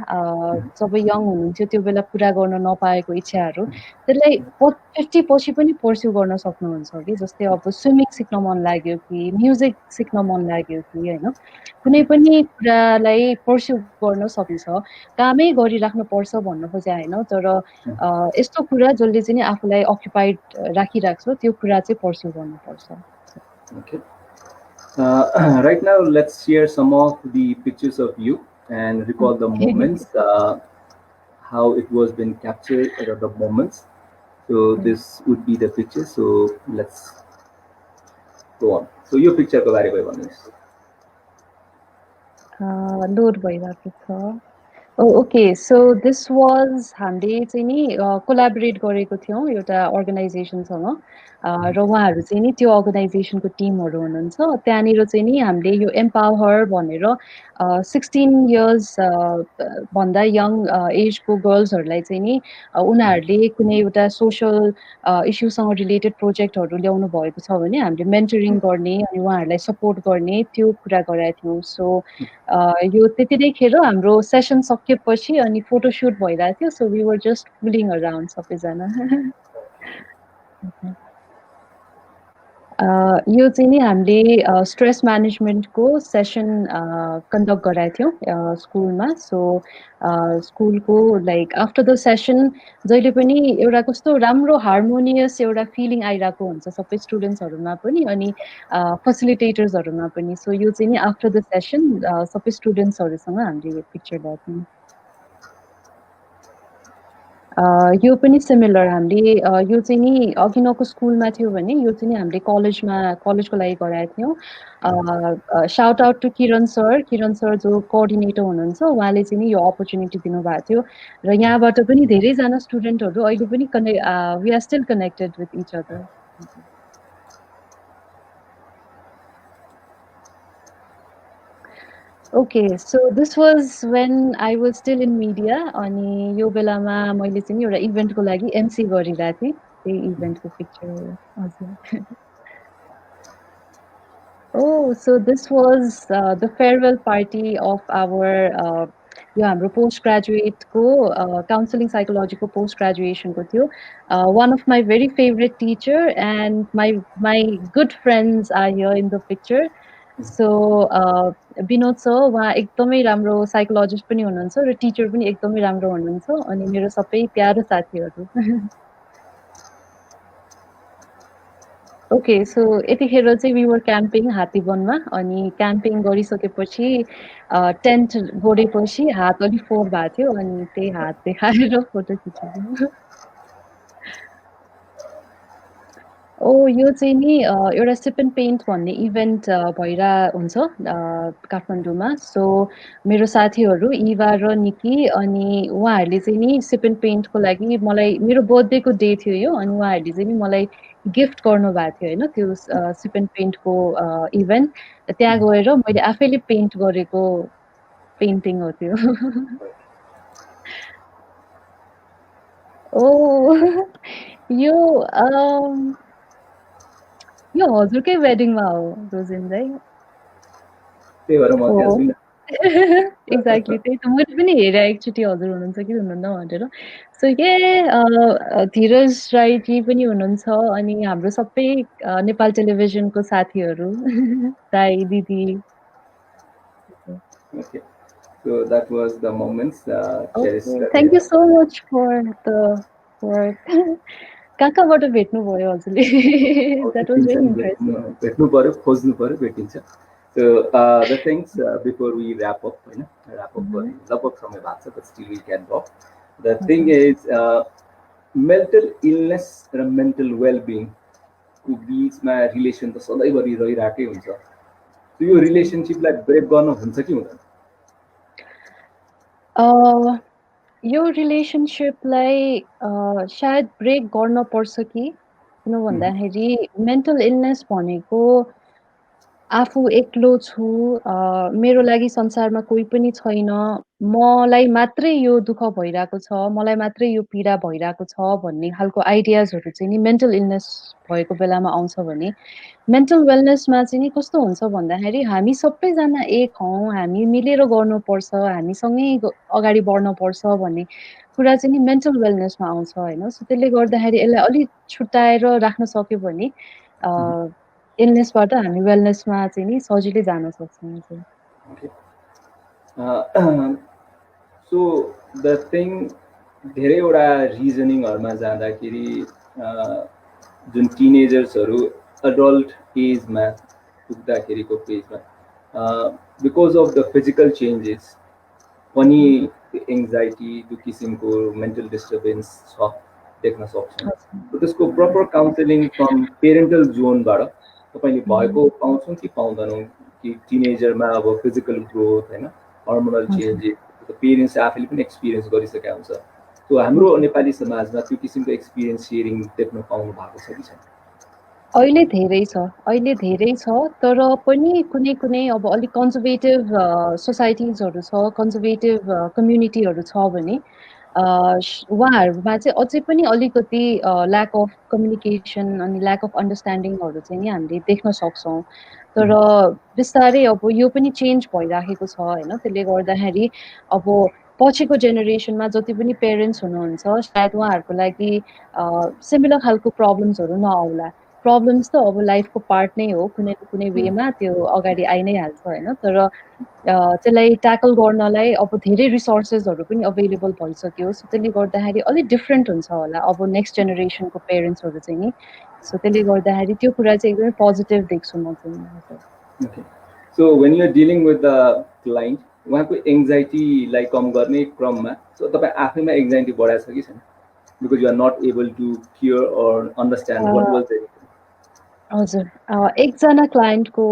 Speaker 2: जब यङ हुनुहुन्थ्यो त्यो बेला पुरा गर्न नपाएको इच्छाहरू, त्यसलाई 50 पछि पनि पर्स्यु गर्न सक्नुहुन्छ कि, जस्तै अब स्विमिङ सिक्न मन लाग्यो कि म्युजिक सिक्न मन लाग्यो कि होइन, कुनै पनि कुरालाई पर्स्यु गर्न सकिन्छ, कामै गरिराख्नु पर्छ भन्न खोजे होइन, तर यस्तो कुरा जसले चाहिँ आफूलाई अक्युपाइड राखिराख्छ त्यो कुरा चाहिँ पर्स्यु गर्नुपर्छ।
Speaker 1: Okay. Right now, let's share some of the pictures of you and recall the moments, how it was been captured at the moments. So this would be the picture. So let's go on. So your picture को बारे में भन्नुहोस्।
Speaker 2: Load भइरहेको छ। Okay, so this was हामीले चाहिँ नि collaborate गरेको थियौँ एउटा अर्गनाइजेसनसँग, र उहाँहरू चाहिँ नि त्यो अर्गनाइजेसनको टिमहरू हुनुहुन्छ। त्यहाँनिर चाहिँ नि हामीले यो एम्पावर भनेर 16 इयर्स भन्दा यङ एजको गर्ल्सहरूलाई चाहिँ नि उनीहरूले कुनै एउटा सोसल इस्युसँग रिलेटेड प्रोजेक्टहरू ल्याउनु भएको छ भने हामीले मेन्टरिङ गर्ने अनि उहाँहरूलाई सपोर्ट गर्ने त्यो कुरा गरेका थियौँ। सो यो त्यतिखेर हाम्रो सेसन सकिएपछि अनि फोटोसुट भइरहेको थियो, so we were just fooling around सबैजना। यो चाहिँ नि हामीले स्ट्रेस म्यानेजमेन्टको सेसन कन्डक्ट गराएको थियौँ स्कुलमा। सो स्कुलको लाइक आफ्टर द सेसन जहिले पनि एउटा कस्तो राम्रो हार्मोनियस एउटा फिलिङ आइरहेको हुन्छ सबै स्टुडेन्ट्सहरूमा पनि अनि फेसिलिटेटर्सहरूमा पनि। सो यो चाहिँ नि आफ्टर द सेसन सबै स्टुडेन्ट्सहरूसँग हामीले पिक्चर ल्याएको थियौँ। यो पनि सिमिलर हामीले यो चाहिँ नि अघि नको स्कुलमा थियो भने यो चाहिँ नि हामीले कलेजको लागि गराएको थियौँ। Shout out to Kiran sir जो कोअर्डिनेटर हुनुहुन्छ, उहाँले चाहिँ नि यो अपर्च्युनिटी दिनुभएको थियो र यहाँबाट पनि धेरैजना स्टुडेन्टहरू अहिले पनि we are still connected with each other. Okay, so this was when I was still in media अनि यो बेलामा मैले चाहिँ एउटा इभेन्टको लागि एमसी गरिरहेको थिएँ, त्यही इभेन्टको पिक्चर हो। हजुर। Oh, so this was the farewell party of our यो हाम्रो पोस्ट ग्रेजुएटको काउन्सिलिङ साइकोलोजीको पोस्ट ग्रेजुएसनको थियो। one of my very favorite teacher and my good friends are here in the picture. So Vinod sir उहाँ एकदमै राम्रो साइकोलोजिस्ट पनि हुनुहुन्छ र टिचर पनि एकदमै राम्रो हुनुहुन्छ अनि मेरो सबै प्यारो साथीहरू। ओके, सो यतिखेर चाहिँ वी वर क्याम्पिङ हात्तीवनमा अनि क्याम्पिङ गरिसकेपछि टेन्ट गोडेपछि हात अलिक फोहोर भएको थियो अनि त्यही हात देखाएर फोटो खिचेको। यो चाहिँ नि एउटा सिप एन्ड पेन्ट भन्ने इभेन्ट भइरा हुन्छ काठमाडौँमा। सो मेरो साथीहरू इभा र निकी अनि उहाँहरूले चाहिँ नि सिप एन्ड पेन्टको लागि मलाई मेरो बर्थडेको डे थियो यो अनि उहाँहरूले चाहिँ नि मलाई गिफ्ट गर्नुभएको थियो होइन त्यो सिप एन्ड पेन्टको इभेन्ट। त्यहाँ गएर मैले आफैले पेन्ट गरेको पेन्टिङ हो त्यो। यो हजुरकै वेडिङमा हो रोजिन दाइ। एक्ज्याक्टली, त्यही त मैले पनि हेरेँ एकचोटि हजुर हुनुहुन्छ कि हुनुहुन्न भनेर। सो धीरज राईजी पनि हुनुहुन्छ अनि हाम्रो सबै नेपाल टेलिभिजनको साथीहरू दाइ दिदी।
Speaker 1: Okay, so that was the moments.
Speaker 2: Thank you so much for the work. कहाँबाट भेट्नुभयो हजुरले? That was very interesting.
Speaker 1: भेट्नु पर्यो, खोज्नु पर्यो, भेटिन्छ। So the things before we wrap up, लगभग समय भएको छ, but still we can talk. The thing is mental illness र mental well-being को बीचमा रिलेसन त सधैँभरि रहिरहेकै हुन्छ। So यो रिलेसनशिपलाई ब्रेक गर्न हुन्छ कि हुँदैन?
Speaker 2: यो रिलेसनसिपलाई सायद ब्रेक गर्न पर्छ कि किन भन्दाखेरि मेन्टल इलनेस भनेको आफू एक्लो छु, मेरो लागि संसारमा कोही पनि छैन, मलाई मात्रै यो दुःख भइरहेको छ, मलाई मात्रै यो पीडा भइरहेको छ भन्ने खालको आइडियाजहरू चाहिँ नि मेन्टल इलनेस भएको बेलामा आउँछ भने मेन्टल वेलनेसमा चाहिँ नि कस्तो हुन्छ भन्दाखेरि हामी सबैजना एक हौँ, हामी मिलेर गर्नुपर्छ, हामीसँगै अगाडि बढ्नुपर्छ भन्ने कुरा चाहिँ नि मेन्टल वेलनेसमा आउँछ होइन। सो त्यसले गर्दाखेरि यसलाई अलिक छुट्याएर राख्न सक्यो भने इलनेसबाट हामी वेलनेसमा चाहिँ नि सजिलै जान सक्छौँ चाहिँ।
Speaker 1: सो द थिङ धेरैवटा रिजनिङहरूमा जाँदाखेरि जुन टिनेजर्सहरू एडल्ट एजमा पुग्दाखेरिको पेजमा because of the physical changes पनि एङ्जाइटी त्यो किसिमको मेन्टल डिस्टर्बेन्स छ देख्न सक्छौँ। त्यसको प्रपर काउन्सिलिङ फ्रम पेरेन्टल जोनबाट तपाईँले भएको पाउँछौँ कि पाउँदैनौँ कि टिनेजरमा अब फिजिकल ग्रोथ होइन हर्मोनल चेन्जेस पेरेन्ट्स आफैले पनि एक्सपिरियन्स गरिसकेका हुन्छ। सो हाम्रो नेपाली समाजमा त्यो किसिमको एक्सपिरियन्स सेयरिङ देख्न पाउनु भएको छ कि छैन?
Speaker 2: अहिले धेरै छ तर पनि कुनै कुनै अब अलिक कन्जर्भेटिभ सोसाइटिजहरू छ, कन्जर्भेटिभ कम्युनिटीहरू छ भने उहाँहरूमा चाहिँ अझै पनि अलिकति ल्याक अफ कम्युनिकेसन अनि ल्याक अफ अन्डरस्ट्यान्डिङहरू चाहिँ नि हामीले देख्न सक्छौँ। तर बिस्तारै अब यो पनि चेन्ज भइराखेको छ होइन। त्यसले गर्दाखेरि अब पछिको जेनेरेसनमा जति पनि पेरेन्ट्स हुनुहुन्छ सायद उहाँहरूको लागि सिमिलर खालको प्रब्लम्सहरू नआउला। प्रब्लम्स त अब लाइफको पार्ट नै हो, कुनै न कुनै वेमा त्यो अगाडि आइ नै हाल्छ होइन। तर त्यसलाई ट्याकल गर्नलाई अब धेरै रिसोर्सेसहरू पनि अभाइलेबल भइसक्यो। सो त्यसले गर्दाखेरि अलिक डिफ्रेन्ट हुन्छ होला अब नेक्स्ट जेनेरेसनको पेरेन्ट्सहरू चाहिँ नि। सो त्यसले गर्दाखेरि त्यो कुरा चाहिँ एकदमै पोजिटिभ देख्छु म चाहिँ।
Speaker 1: So when you are dealing with the client उहाँको एङ्जाइटीलाई कम गर्ने क्रममा सो तपाईँ आफैमा एङ्जाइटी बढाएको छ कि छैन? Because you are not able to clear or understand what was the
Speaker 2: हजुर, एकजना क्लाइन्टको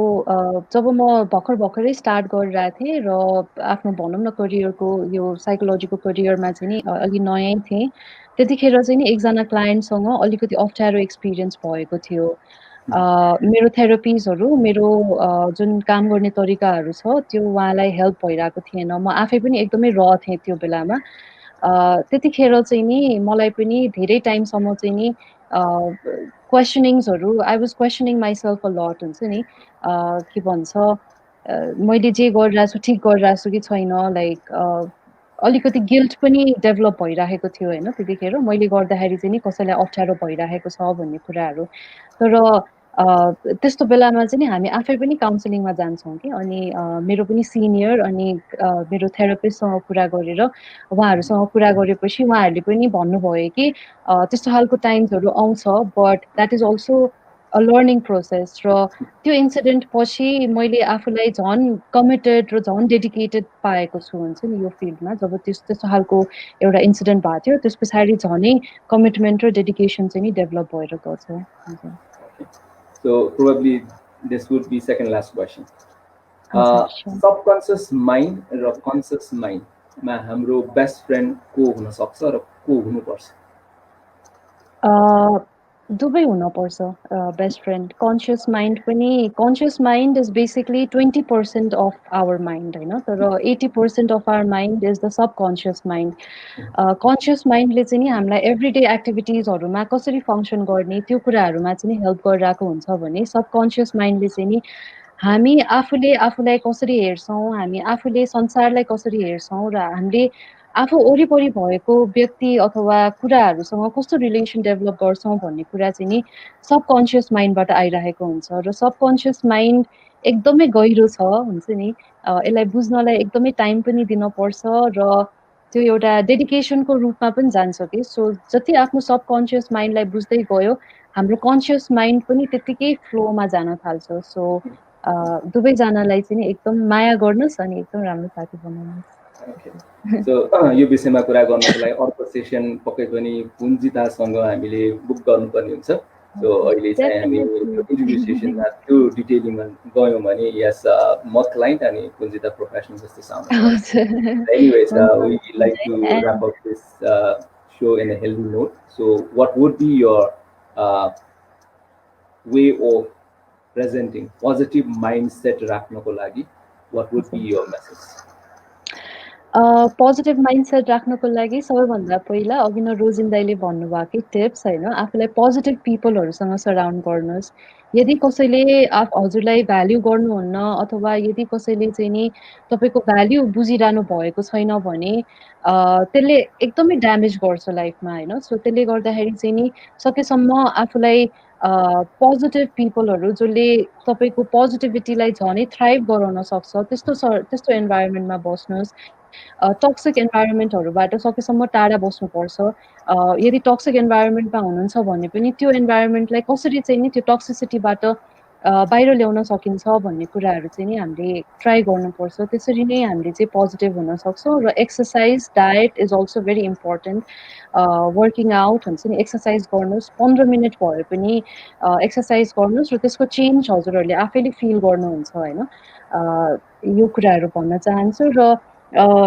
Speaker 2: जब म भर्खरै स्टार्ट गरिरहेको थिएँ र आफ्नो भनौँ न करियरको यो साइकोलोजीको करियरमा चाहिँ नि अलि नयाँ थिएँ, त्यतिखेर चाहिँ नि एकजना क्लाइन्टसँग अलिकति अप्ठ्यारो एक्सपिरियन्स भएको थियो। मेरो थेरापिजहरू मेरो जुन काम गर्ने तरिकाहरू छ त्यो उहाँलाई हेल्प भइरहेको थिएन। म आफै पनि एकदमै र थिएँ त्यो बेलामा। त्यतिखेर चाहिँ नि मलाई पनि धेरै टाइमसम्म चाहिँ नि क्वेसनिङ्सहरू I was questioning myself a lot हुन्छ नि। के भन्छ मैले जे गरिरहेको छु ठिक गरिरहेको छु कि छैन, लाइक अलिकति गिल्ट पनि डेभलप भइरहेको थियो होइन त्यतिखेर मैले गर्दाखेरि चाहिँ नि कसैलाई अप्ठ्यारो भइरहेको छ भन्ने कुराहरू। तर त्यस्तो बेलामा चाहिँ नि हामी आफै पनि काउन्सिलिङमा जान्छौँ कि अनि मेरो पनि सिनियर अनि मेरो थेरापिस्टसँग कुरा गरेर उहाँहरूसँग कुरा गरेपछि उहाँहरूले पनि भन्नुभयो कि त्यस्तो खालको टाइम्सहरू आउँछ but that is also a learning process. र त्यो इन्सिडेन्ट पछि मैले आफूलाई झन् कमिटेड र झन् डेडिकेटेड पाएको छु हुन्छ नि यो फिल्डमा। जब त्यस्तो खालको एउटा इन्सिडेन्ट भएको थियो त्यस पछाडि झनै कमिटमेन्ट र डेडिकेसन चाहिँ नि डेभलप भएर गएको छ।
Speaker 1: So probably this would be second last question. Subconscious mind र conscious mind मा हाम्रो बेस्ट फ्रेन्ड को हुन सक्छ र को हुनुपर्छ?
Speaker 2: दुवै हुनपर्छ बेस्ट फ्रेन्ड। कन्सियस माइन्ड पनि, conscious mind is basically 20% of our mind होइन, तर 80% of our mind is the subconscious mind. Conscious माइन्डले चाहिँ नि हामीलाई एभ्रिडे एक्टिभिटिजहरूमा कसरी फङ्सन गर्ने त्यो कुराहरूमा चाहिँ नि हेल्प गरिरहेको हुन्छ भने सबकन्सियस माइन्डले चाहिँ नि हामी आफूले आफूलाई कसरी हेर्छौँ, हामी आफूले संसारलाई कसरी हेर्छौँ र हामीले आफू वरिपरि भएको व्यक्ति अथवा कुराहरूसँग कस्तो रिलेसन डेभलप गर्छौँ भन्ने कुरा चाहिँ नि सबकन्सियस माइन्डबाट आइरहेको हुन्छ। र सबकन्सियस माइन्ड एकदमै गहिरो छ हुन्छ नि, यसलाई बुझ्नलाई एकदमै टाइम पनि दिनुपर्छ र त्यो एउटा डेडिकेसनको रूपमा पनि जान्छ कि। सो जति आफ्नो सबकन्सियस माइन्डलाई बुझ्दै गयो हाम्रो कन्सियस माइन्ड पनि त्यत्तिकै फ्लोमा जान थाल्छ। सो दुवैजनालाई चाहिँ नि एकदम माया गर्नुहोस् अनि एकदम राम्रो साथी बनाउनुहोस्।
Speaker 1: सो यो विषयमा कुरा गर्नको लागि अर्को सेसन पक्कै पनि पुन्जितासँग हामीले बुक गर्नुपर्ने हुन्छ। सो अहिले चाहिँ हामी इन्टरभ्यू सेसनमा त्यो डिटेलिङमा गयौँ भने यस म क्लाइन्ट अनि कुञ्जिता प्रोफेसनल जस्तो sound anyways we like to wrap up this show in a healthy note. So what would be your way of presenting positive mindset राख्नको लागि what would be your message?
Speaker 2: Positive mindset राख्नको लागि सबैभन्दा पहिला अघि न rosin दाइले भन्नुभएकै tips होइन, आफूलाई पोजिटिभ पिपलहरूसँग सराउन्ड गर्नुहोस्। यदि कसैले हजुरलाई भ्याल्यु गर्नुहुन्न अथवा यदि कसैले चाहिँ नि तपाईँको भ्याल्यु बुझिरहनु भएको छैन भने त्यसले एकदमै ड्यामेज गर्छ लाइफमा होइन। सो त्यसले गर्दाखेरि चाहिँ नि सकेसम्म आफूलाई पोजिटिभ पिपलहरू जसले तपाईँको पोजिटिभिटीलाई झनै थ्राइभ गराउन सक्छ त्यस्तो इन्भाइरोमेन्टमा बस्नुहोस्। टक्सिक इन्भाइरोमेन्टहरूबाट सकेसम्म टाढा बस्नुपर्छ। यदि टक्सिक इन्भाइरोमेन्टमा हुनुहुन्छ भने पनि त्यो इन्भाइरोमेन्टलाई कसरी चाहिँ नि त्यो टक्सिसिटीबाट बाहिर ल्याउन सकिन्छ भन्ने कुराहरू चाहिँ नि हामीले ट्राई गर्नुपर्छ। त्यसरी नै हामीले चाहिँ पोजिटिभ हुन सक्छौँ। र exercise diet is also very important. Working out हुन्छ नि, एक्सर्साइज गर्नुहोस्, 15 मिनट भए पनि एक्सर्साइज गर्नुहोस् र त्यसको चेन्ज हजुरहरूले आफैले फिल गर्नुहुन्छ होइन। यो कुराहरू भन्न चाहन्छु। र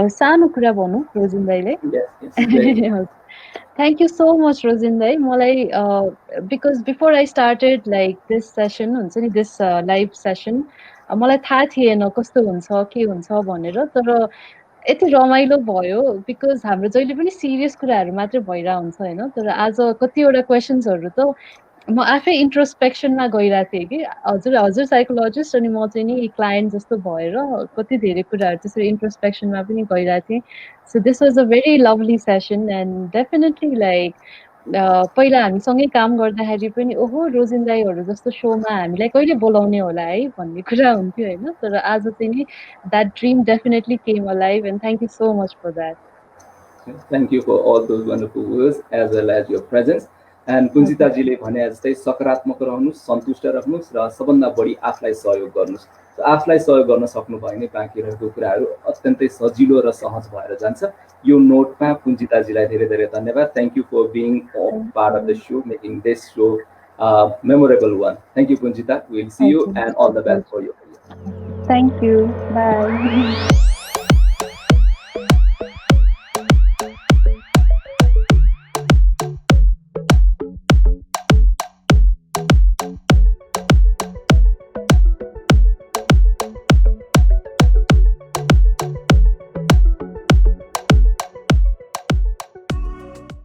Speaker 2: सानो कुरा भनौँ रोजिन दाइले। Thank you so much rosin दाइ। मलाई because before I started like this session हुन्छ नि, दिस लाइभ सेसन, मलाई थाहा थिएन कस्तो हुन्छ के हुन्छ भनेर, तर यति रमाइलो भयो बिकज हाम्रो जहिले पनि सिरियस कुराहरू मात्रै भइरहेको हुन्छ होइन। तर आज कतिवटा क्वेसन्सहरू त म आफै इन्ट्रोस्पेक्सनमा गइरहेको थिएँ कि हजुर साइकोलोजिस्ट अनि म चाहिँ नि क्लाइन्ट जस्तो भएर कति धेरै कुराहरू त्यसरी इन्ट्रोस्पेक्सनमा पनि गइरहेको थिएँ। So this was a very lovely session and definitely like पहिला हामी सँगै काम गर्दाखेरि पनि ओहो रोजिन दाइहरू जस्तो सोमा हामीलाई कहिले बोलाउने होला है भन्ने कुरा हुन्थ्यो होइन। तर आज चाहिँ नि that dream definitely came alive and thank you so much for that.
Speaker 1: Thank you for all those wonderful words as well as your presence. And कुञ्जिताजीले भने जस्तै सकारात्मक रहनुहोस्, सन्तुष्ट रहनुहोस् र सबभन्दा बढी आफूलाई सहयोग गर्नुहोस्। आफूलाई सहयोग गर्न सक्नुभयो भने बाँकी रहेको कुराहरू अत्यन्तै सजिलो र सहज भएर जान्छ। यो नोटमा कुञ्जिताजीलाई धेरै धेरै धन्यवाद। Thank you for being part of the so, making this so memorable one. Thank you Kunjita. Will see you and all the best for you.
Speaker 2: Thank you, by.